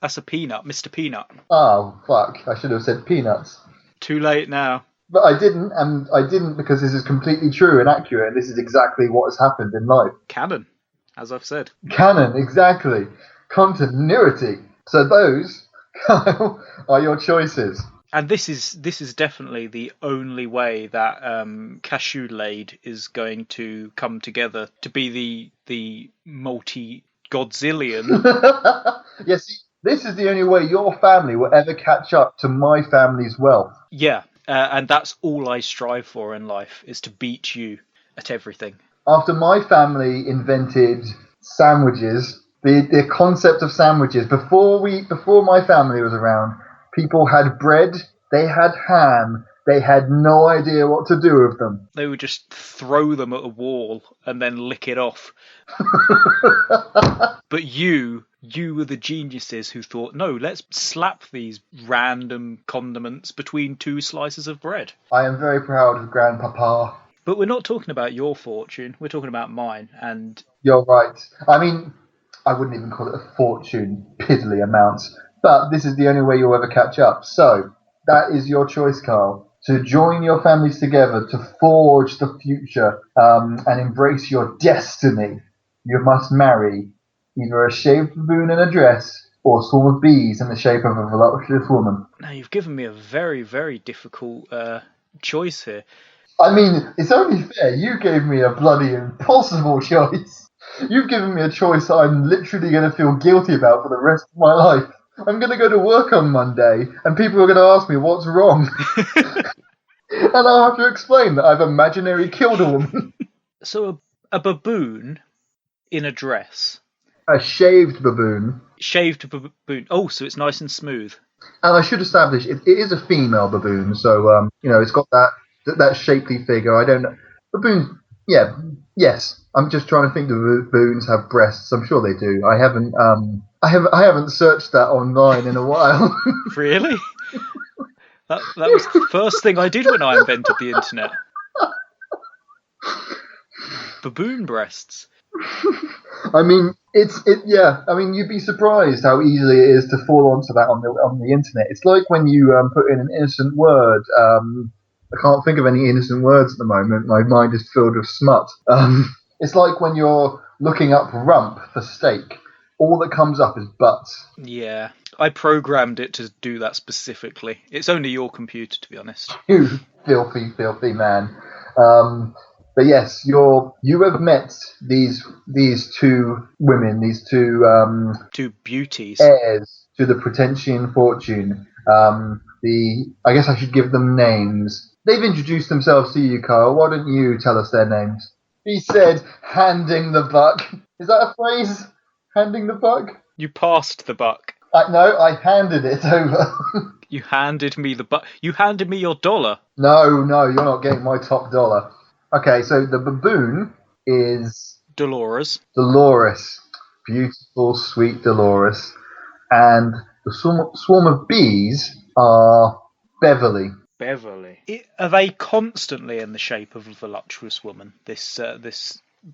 That's a peanut, Mr. Peanut. Oh, fuck. I should have said peanuts. Too late now. But I didn't, and I didn't because this is completely true and accurate, and this is exactly what has happened in life. Canon, as I've said. Canon, exactly. Continuity. So those, Kyle, are your choices. And this is definitely the only way that Cashew Lade is going to come together to be the multi-godzillion. Yeah, see, this is the only way your family will ever catch up to my family's wealth. Yeah, and that's all I strive for in life, is to beat you at everything. After my family invented sandwiches, the concept of sandwiches, before my family was around, people had bread, they had ham, they had no idea what to do with them. They would just throw them at a wall and then lick it off. But you were the geniuses who thought, no, let's slap these random condiments between 2 slices of bread. I am very proud of Grandpapa. But we're not talking about your fortune, we're talking about mine. And you're right. I mean, I wouldn't even call it a fortune, piddly amounts. But this is the only way you'll ever catch up. So, that is your choice, Carl. To join your families together, to forge the future, and embrace your destiny, you must marry either a shaved baboon in a dress or a swarm of bees in the shape of a voluptuous woman. Now, you've given me a very, very difficult choice here. I mean, it's only fair. You gave me a bloody impossible choice. You've given me a choice that I'm literally going to feel guilty about for the rest of my life. I'm going to go to work on Monday, and people are going to ask me what's wrong. And I'll have to explain that I've imaginary killed a woman. So a baboon in a dress. A shaved baboon. Shaved baboon. Oh, so it's nice and smooth. And I should establish, it is a female baboon, so, it's got that shapely figure. I don't know. Baboons, yeah, yes. I'm just trying to think the baboons have breasts. I'm sure they do. I haven't searched that online in a while. Really? That was the first thing I did when I invented the internet. Baboon breasts. I mean, I mean, you'd be surprised how easily it is to fall onto that on the internet. It's like when you put in an innocent word, I can't think of any innocent words at the moment. My mind is filled with smut. It's like when you're looking up rump for steak. All that comes up is butts. Yeah, I programmed it to do that specifically. It's only your computer, to be honest. You filthy, filthy man. But yes, you have met these two women, these two Two beauties. heirs to the Pretentian fortune. I guess I should give them names. They've introduced themselves to you, Carl. Why don't you tell us their names? He said, handing the buck. Is that a phrase? Handing the buck? You passed the buck. No, I handed it over. You handed me the buck. You handed me your dollar. No, you're not getting my top dollar. Okay, so the baboon is Dolores. Beautiful, sweet Dolores. And the swarm of bees are Beverly. Are they constantly in the shape of a voluptuous woman, this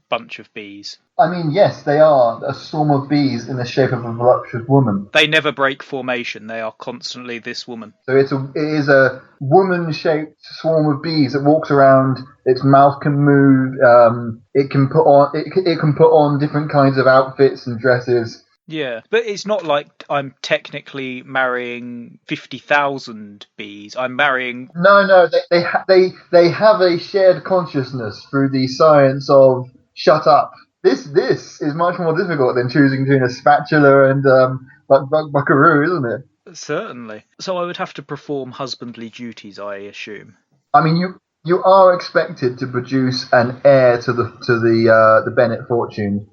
bunch of bees? I mean, yes, they are a swarm of bees in the shape of a voluptuous woman. They never break formation. They are constantly this woman. So it is a woman-shaped swarm of bees that walks around. Its mouth can move. It can put on different kinds of outfits and dresses. Yeah, but it's not like I'm technically marrying 50,000 bees. I'm marrying... No, they have a shared consciousness through the science of shut up. This is much more difficult than choosing between a spatula and buckaroo, isn't it? Certainly. So I would have to perform husbandly duties, I assume. I mean, you are expected to produce an heir to the Bennett fortune.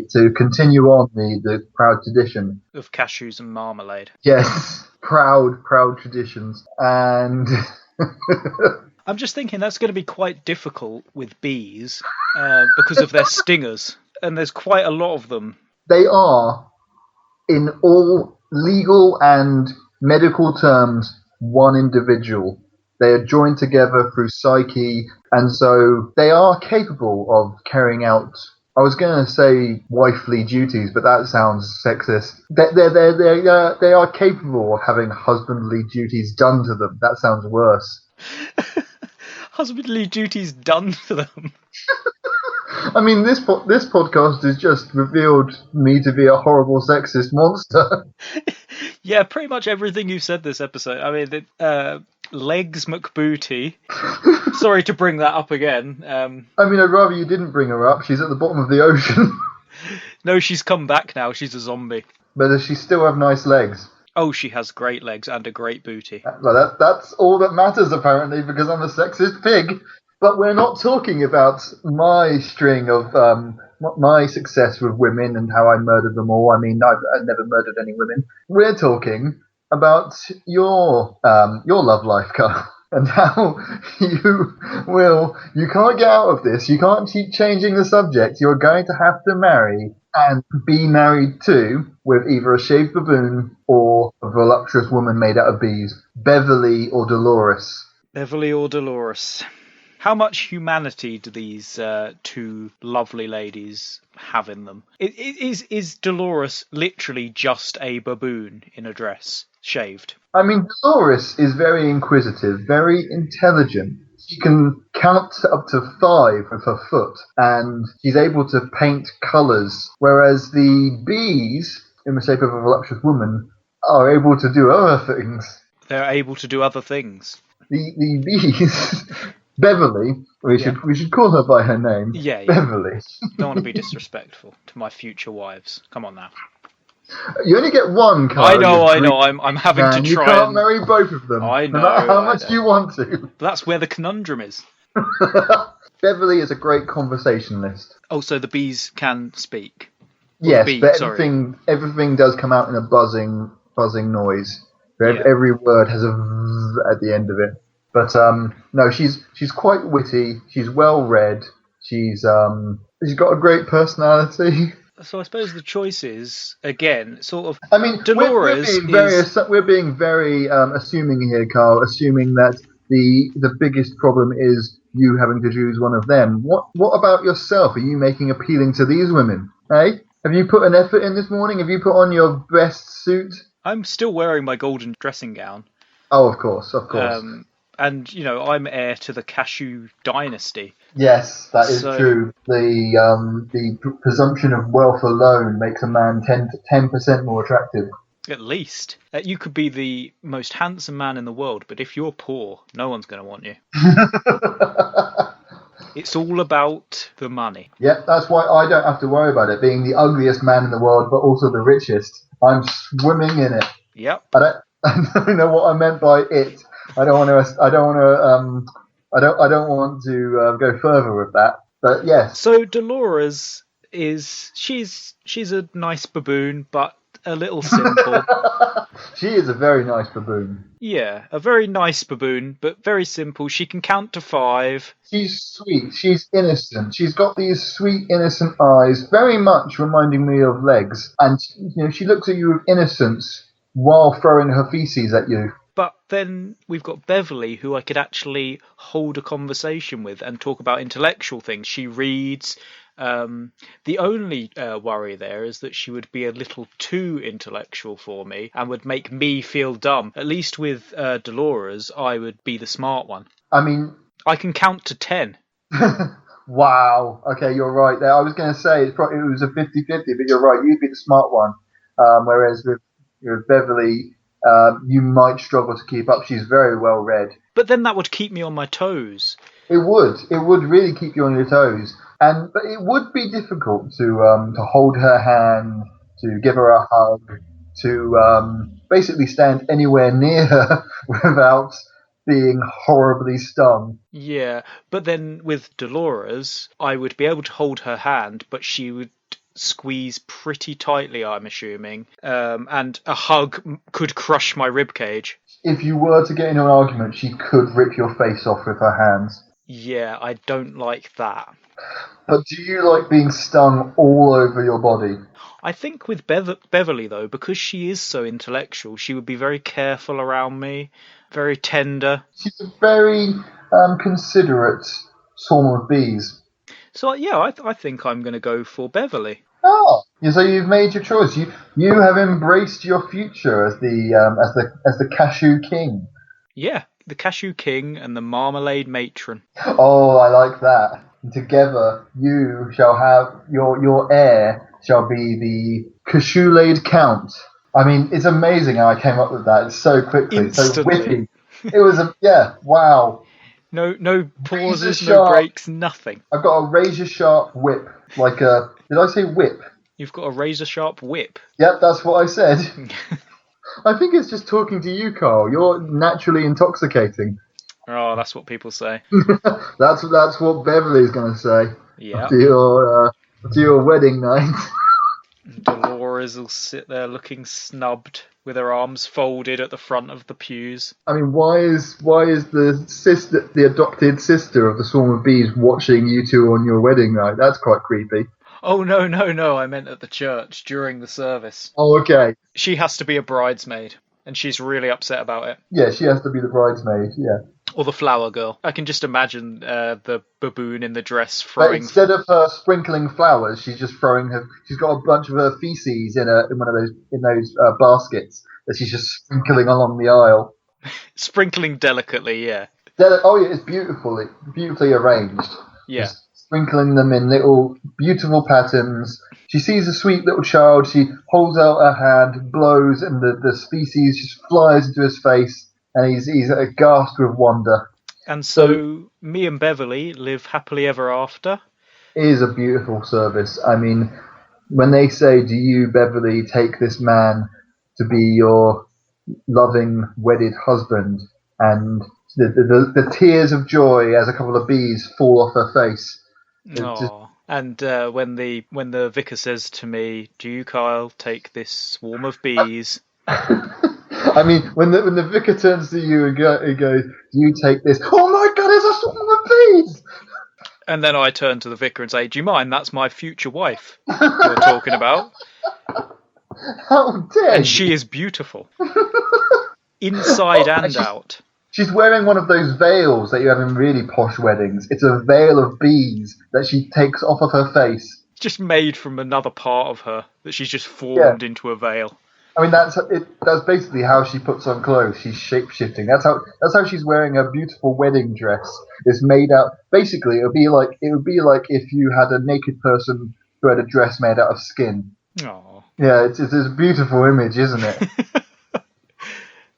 To continue on the proud tradition of cashews and marmalade. Yes, proud traditions. And I'm just thinking that's going to be quite difficult with bees because of their stingers, and there's quite a lot of them. They are, in all legal and medical terms, one individual. They are joined together through psyche, and so they are capable of carrying out, I was going to say wifely duties, but that sounds sexist. They are capable of having husbandly duties done to them. That sounds worse. Husbandly duties done to them? I mean, this podcast has just revealed me to be a horrible sexist monster. Yeah, pretty much everything you've said this episode. I mean, Legs McBootie. Sorry to bring that up again. I mean, I'd rather you didn't bring her up. She's at the bottom of the ocean. No, she's come back now. She's a zombie. But does she still have nice legs? Oh, she has great legs and a great booty. Well, that's all that matters, apparently, because I'm a sexist pig. But we're not talking about my string of my success with women and how I murdered them all. I mean, I've never murdered any women. We're talking about your love life, Carl, and how you can't get out of this. You can't keep changing the subject. You're going to have to marry and be married to with either a shaved baboon or a voluptuous woman made out of bees, Beverly or Dolores. Beverly or Dolores. How much humanity do these two lovely ladies have in them? Is Dolores literally just a baboon in a dress, shaved? I mean, Dolores is very inquisitive, very intelligent. She can count up to 5 with her foot, and she's able to paint colours, whereas the bees, in the shape of a voluptuous woman, are able to do other things. They're able to do other things. The bees... Beverly, we should call her by her name. Yeah. Beverly. Don't want to be disrespectful to my future wives. Come on now. You only get one, Carl. I know. I'm having to try. You can't marry both of them. I know. No matter how much you want to. But that's where the conundrum is. Beverly is a great conversationalist. Oh, so the bees can speak. Yes, but everything does come out in a buzzing noise. Every word has a v at the end of it. But no, she's quite witty. She's well read. She's got a great personality. So I suppose the choice is again sort of. I mean, Dolores we're being very assuming here, Carl. Assuming that the biggest problem is you having to choose one of them. What about yourself? Are you making appealing to these women? Hey, have you put an effort in this morning? Have you put on your best suit? I'm still wearing my golden dressing gown. Oh, of course. And, I'm heir to the cashew dynasty. Yes, that is So- true. The presumption of wealth alone makes a man 10% more attractive. At least. You could be the most handsome man in the world, but if you're poor, no one's going to want you. It's all about the money. Yeah, that's why I don't have to worry about it being the ugliest man in the world, but also the richest. I'm swimming in it. Yep. I don't know what I meant by it. I don't want to go further with that. But yes. So Dolores she's a nice baboon, but a little simple. She is a very nice baboon. Yeah, a very nice baboon, but very simple. She can count to 5. She's sweet. She's innocent. She's got these sweet, innocent eyes, very much reminding me of Legs. And she looks at you with innocence while throwing her feces at you. But then we've got Beverly, who I could actually hold a conversation with and talk about intellectual things. She reads. The only worry there is that she would be a little too intellectual for me and would make me feel dumb. At least with Dolores, I would be the smart one. I mean, I can count to 10. Wow. Okay, you're right there. I was going to say it was a 50-50, but you're right. You'd be the smart one. Whereas with Beverly, you might struggle to keep up. She's very well read. But then that would keep me on my toes. It would. It would really keep you on your toes. But it would be difficult to hold her hand, to give her a hug, to basically stand anywhere near her without being horribly stung. Yeah, but then with Dolores, I would be able to hold her hand, but she would squeeze pretty tightly, I'm assuming, and a hug could crush my ribcage. If you were to get into an argument, she could rip your face off with her hands. Yeah, I don't like that. But do you like being stung all over your body? I think with Beverly, though, because she is so intellectual, she would be very careful around me, very tender. She's a very considerate swarm of bees. So, yeah, I think I'm going to go for Beverly. Oh, so you've made your choice. You have embraced your future as the cashew king. Yeah, the cashew king and the marmalade matron. Oh, I like that. And together, you shall have your heir shall be the cashew-laid count. I mean, it's amazing how I came up with that. It's so quickly, Instantly. so witty. It was wow. No pauses, Razor no sharp. breaks, nothing. I've got a razor-sharp whip, like a. Did I say whip? You've got a razor-sharp whip. Yep, that's what I said. I think it's just talking to you, Carl. You're naturally intoxicating. Oh, that's what people say. That's what Beverly's going to say. Yeah. To your wedding night. Dolores will sit there looking snubbed with her arms folded at the front of the pews. I mean, why is the adopted sister of the swarm of bees watching you two on your wedding night? That's quite creepy. Oh, no, I meant at the church during the service. Oh, okay. She has to be a bridesmaid, and she's really upset about it. Yeah, she has to be the bridesmaid, yeah. Or the flower girl. I can just imagine the baboon in the dress But throwing... instead of her sprinkling flowers, she's just throwing her. She's got a bunch of her feces in one of those baskets that she's just sprinkling along the aisle. Sprinkling delicately, yeah. Oh yeah, it's beautifully arranged. Yeah. Just sprinkling them in little beautiful patterns. She sees a sweet little child. She holds out her hand, blows, and the species just flies into his face. And he's aghast with wonder. And so me and Beverly live happily ever after. It is a beautiful service. I mean, when they say, do you, Beverly, take this man to be your loving, wedded husband? And the tears of joy as a couple of bees fall off her face. And when the vicar says to me, do you, Kyle, take this swarm of bees... I mean, when the vicar turns to you and goes, do you take this? Oh my God, it's a swarm of bees! And then I turn to the vicar and say, do you mind? That's my future wife you're talking about. How dare And she is beautiful. Inside and out. She's wearing one of those veils that you have in really posh weddings. It's a veil of bees that she takes off of her face. Just made from another part of her that she's just formed into a veil. I mean, that's it. That's basically how she puts on clothes. She's shape shifting. That's how she's wearing a beautiful wedding dress. It's made out. Basically, it would be like if you had a naked person who had a dress made out of skin. Oh. Yeah, it's a beautiful image, isn't it?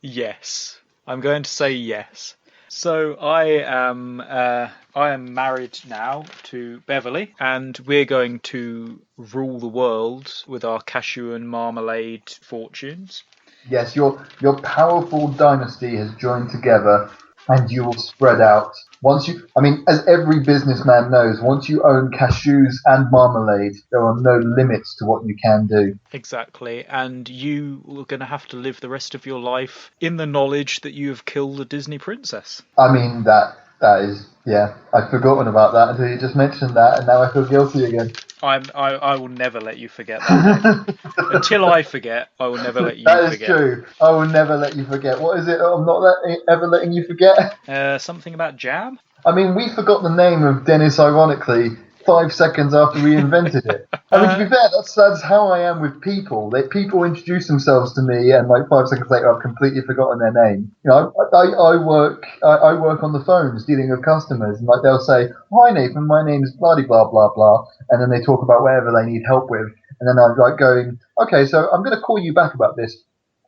Yes, I'm going to say yes. So I am married now to Beverly, and we're going to rule the world with our cashew and marmalade fortunes. Yes, your powerful dynasty has joined together, and you will spread out. I mean, as every businessman knows, once you own cashews and marmalade, there are no limits to what you can do. Exactly, and you are going to have to live the rest of your life in the knowledge that you have killed a Disney princess. I mean, that is, yeah, I'd forgotten about that until you just mentioned that, and now I feel guilty again. I will never let you forget that. Until I forget, I will never let you That is forget. true. I will never let you forget. What is it? I'm not ever letting you forget. Something about jam? I mean, we forgot the name of Dennis, ironically, 5 seconds after we invented it. I mean, to be fair, that's how I am with people. People introduce themselves to me, and like 5 seconds later, I've completely forgotten their name. You know, I work on the phones dealing with customers, and like they'll say, "Hi Nathan, my name's blah blah blah blah," and then they talk about whatever they need help with, and then I'm like going, "Okay, so I'm going to call you back about this.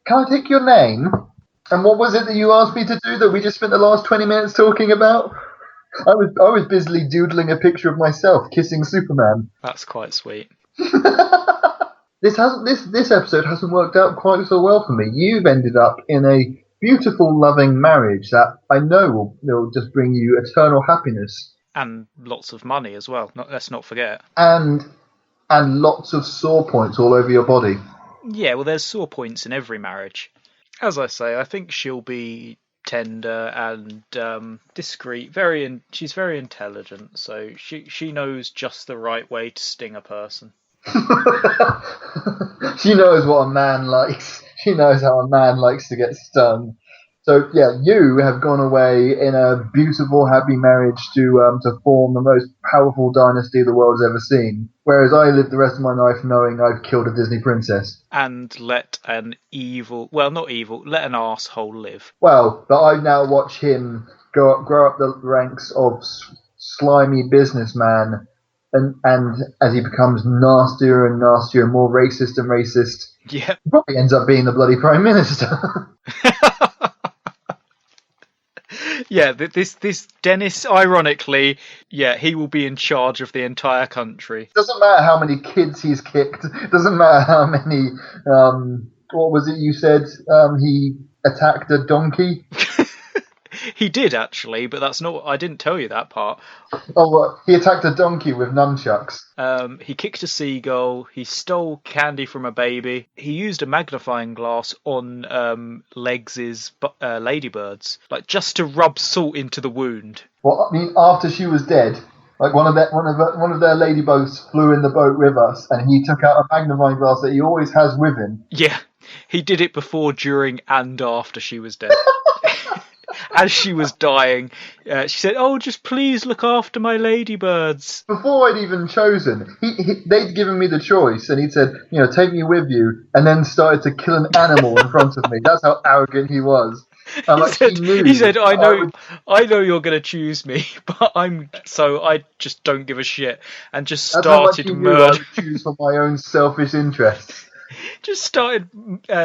Can I take your name? And what was it that you asked me to do that we just spent the last 20 minutes talking about?" I was busily doodling a picture of myself kissing Superman. That's quite sweet. This episode hasn't worked out quite so well for me. You've ended up in a beautiful, loving marriage that I know will just bring you eternal happiness And lots of money as well. Let's not forget. and lots of sore points all over your body. Yeah, well, there's sore points in every marriage. As I say, I think she'll be tender and discreet. She's very intelligent, so she knows just the right way to sting a person. She knows what a man likes. She knows how a man likes to get stung. So yeah, you have gone away in a beautiful, happy marriage to form the most powerful dynasty the world's ever seen. Whereas I lived the rest of my life knowing I've killed a Disney princess. And let an let an arsehole live. Well, but I now watch him grow up the ranks of slimy businessman, and as he becomes nastier and nastier, more racist and racist, Yeah. he probably ends up being the bloody prime minister. Yeah, this Dennis, ironically, yeah, he will be in charge of the entire country. Doesn't matter how many kids he's kicked. Doesn't matter how many. What was it you said? He attacked a donkey. He did actually, but that's not. I didn't tell you that part. Oh, well, he attacked a donkey with nunchucks. He kicked a seagull. He stole candy from a baby. He used a magnifying glass on Legs's ladybirds, like just to rub salt into the wound. Well, I mean, after she was dead, like one of their ladyboats flew in the boat with us, and he took out a magnifying glass that he always has with him. Yeah, he did it before, during, and after she was dead. As she was dying, she said, "Oh, just please look after my ladybirds." Before I'd even chosen, they'd given me the choice, and he'd said, take me with you, and then started to kill an animal in front of me. That's how arrogant he was. He said, I know you're going to choose me, but I just don't give a shit," and just started murdering. I would choose for my own selfish interests. Just started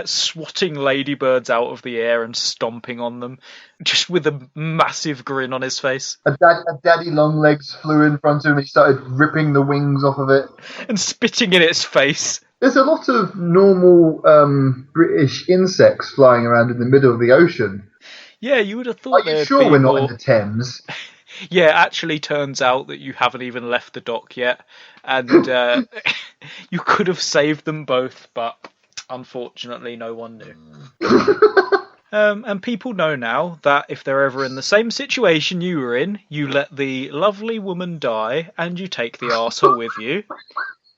swatting ladybirds out of the air and stomping on them, just with a massive grin on his face. A daddy long legs flew in front of him. He started ripping the wings off of it and spitting in its face. There's a lot of normal British insects flying around in the middle of the ocean. Yeah, you would have thought. Are you sure we're not in the Thames? Yeah, actually turns out that you haven't even left the dock yet, and you could have saved them both, but unfortunately no one knew. And people know now that if they're ever in the same situation you were in, you let the lovely woman die and you take the arsehole with you,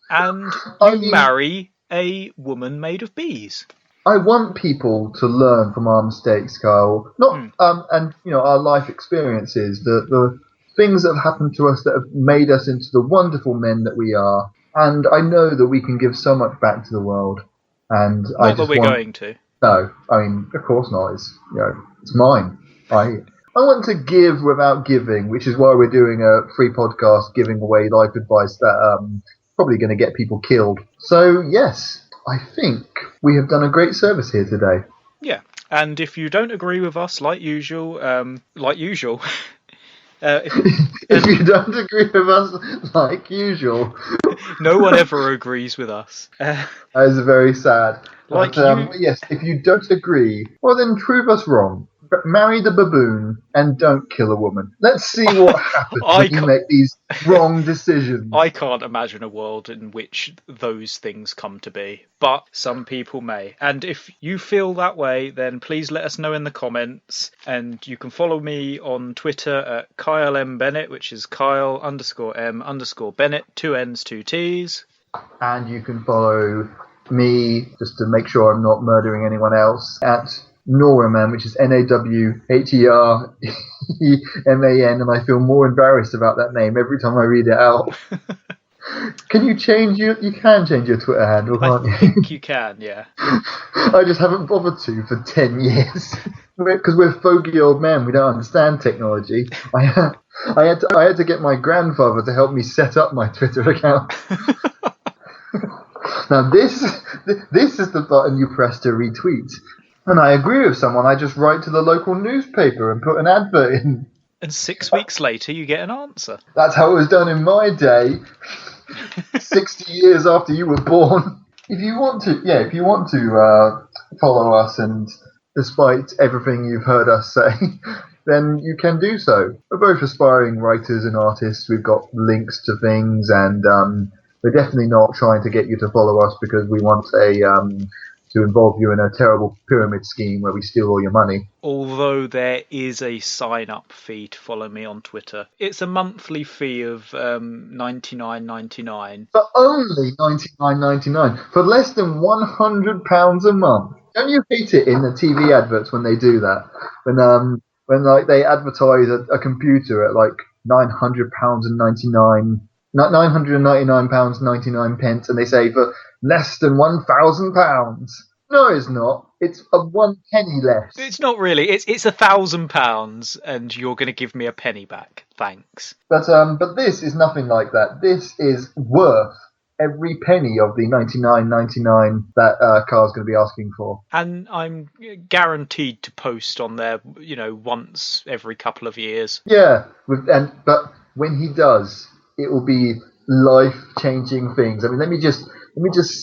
and you marry a woman made of bees. I want people to learn from our mistakes, Kyle. And our life experiences, the things that have happened to us that have made us into the wonderful men that we are. And I know that we can give so much back to the world. And I Not that just we're want going to. no. I mean, of course not. It's mine. I want to give without giving, which is why we're doing a free podcast giving away life advice that probably going to get people killed. So yes, I think we have done a great service here today. Yeah, and if you don't agree with us, like usual, If you don't agree with us, like usual, no one ever agrees with us. that is very sad. Like But yes, if you don't agree, well then prove us wrong. Marry the baboon and don't kill a woman. Let's see what happens when you make these wrong decisions. I can't imagine a world in which those things come to be, but some people may. And if you feel that way, then please let us know in the comments. And you can follow me on Twitter at Kyle M. Bennett, which is Kyle_M_Bennett, 2 N's, 2 T's. And you can follow me, just to make sure I'm not murdering anyone else, at Noraman, which is NAWHEREMAN, and I feel more embarrassed about that name every time I read it out. Can you change you can change your Twitter handle, can't you? I think you can, yeah. I just haven't bothered to for 10 years. Because we're fogey old men, we don't understand technology. I had to get my grandfather to help me set up my Twitter account. Now this is the button you press to retweet. And I agree with someone, I just write to the local newspaper and put an advert in. And 6 weeks later, you get an answer. That's how it was done in my day. 60 years after you were born. If you want to follow us, and despite everything you've heard us say, then you can do so. We're both aspiring writers and artists. We've got links to things, and we're definitely not trying to get you to follow us because we want to involve you in a terrible pyramid scheme where we steal all your money. Although there is a sign-up fee to follow me on Twitter. It's a monthly fee of $99.99. But only $99.99 for less than £100 a month. Don't you hate it in the TV adverts when they do that? When like they advertise a computer at like £999.99, and they say for less than £1,000. No, it's not. It's a 1 penny less. It's not really. It's £1,000, and you're going to give me a penny back. Thanks. But this is nothing like that. This is worth every penny of the $99.99 that Carl's going to be asking for. And I'm guaranteed to post on there, once every couple of years. Yeah, but when he does, it will be life-changing things. I mean, let me just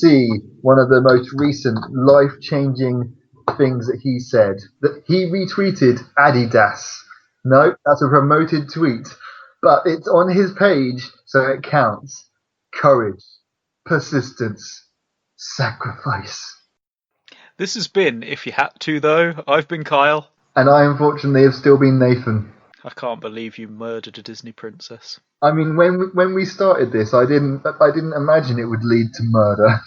see one of the most recent life-changing things that he said. That he retweeted Adidas. No, that's a promoted tweet, but it's on his page, so it counts. Courage, persistence, sacrifice. This has been If You Had To, though. I've been Kyle. And I, unfortunately, have still been Nathan. I can't believe you murdered a Disney princess. I mean, when we started this, I didn't imagine it would lead to murder.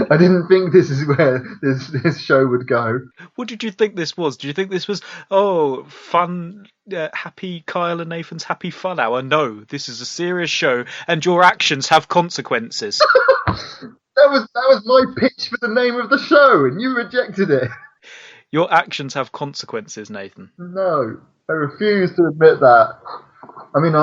I didn't think this is where this show would go. What did you think this was? Did you think this was, fun, happy Kyle and Nathan's happy fun hour? No, this is a serious show, and your actions have consequences. That was my pitch for the name of the show, and you rejected it. Your actions have consequences, Nathan. No, I refuse to admit that. I mean,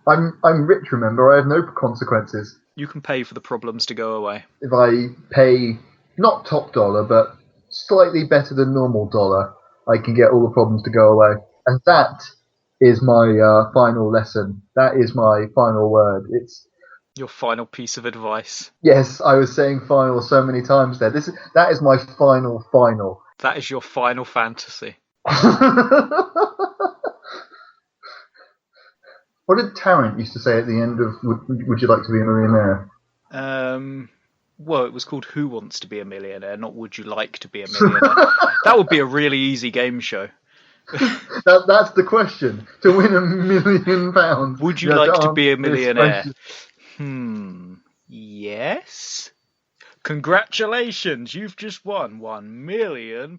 I'm rich, remember? I have no consequences. You can pay for the problems to go away. If I pay not top dollar, but slightly better than normal dollar, I can get all the problems to go away. And that is my final lesson. That is my final word. It's your final piece of advice. Yes, I was saying final so many times there. That is my final. That is your final fantasy. What did Tarrant used to say at the end of Would You Like to Be a Millionaire? Well, it was called Who Wants to Be a Millionaire, not Would You Like to Be a Millionaire. That would be a really easy game show. That's the question. To win £1 million. Would you like to be a millionaire? Yes. Congratulations, you've just won £1 million.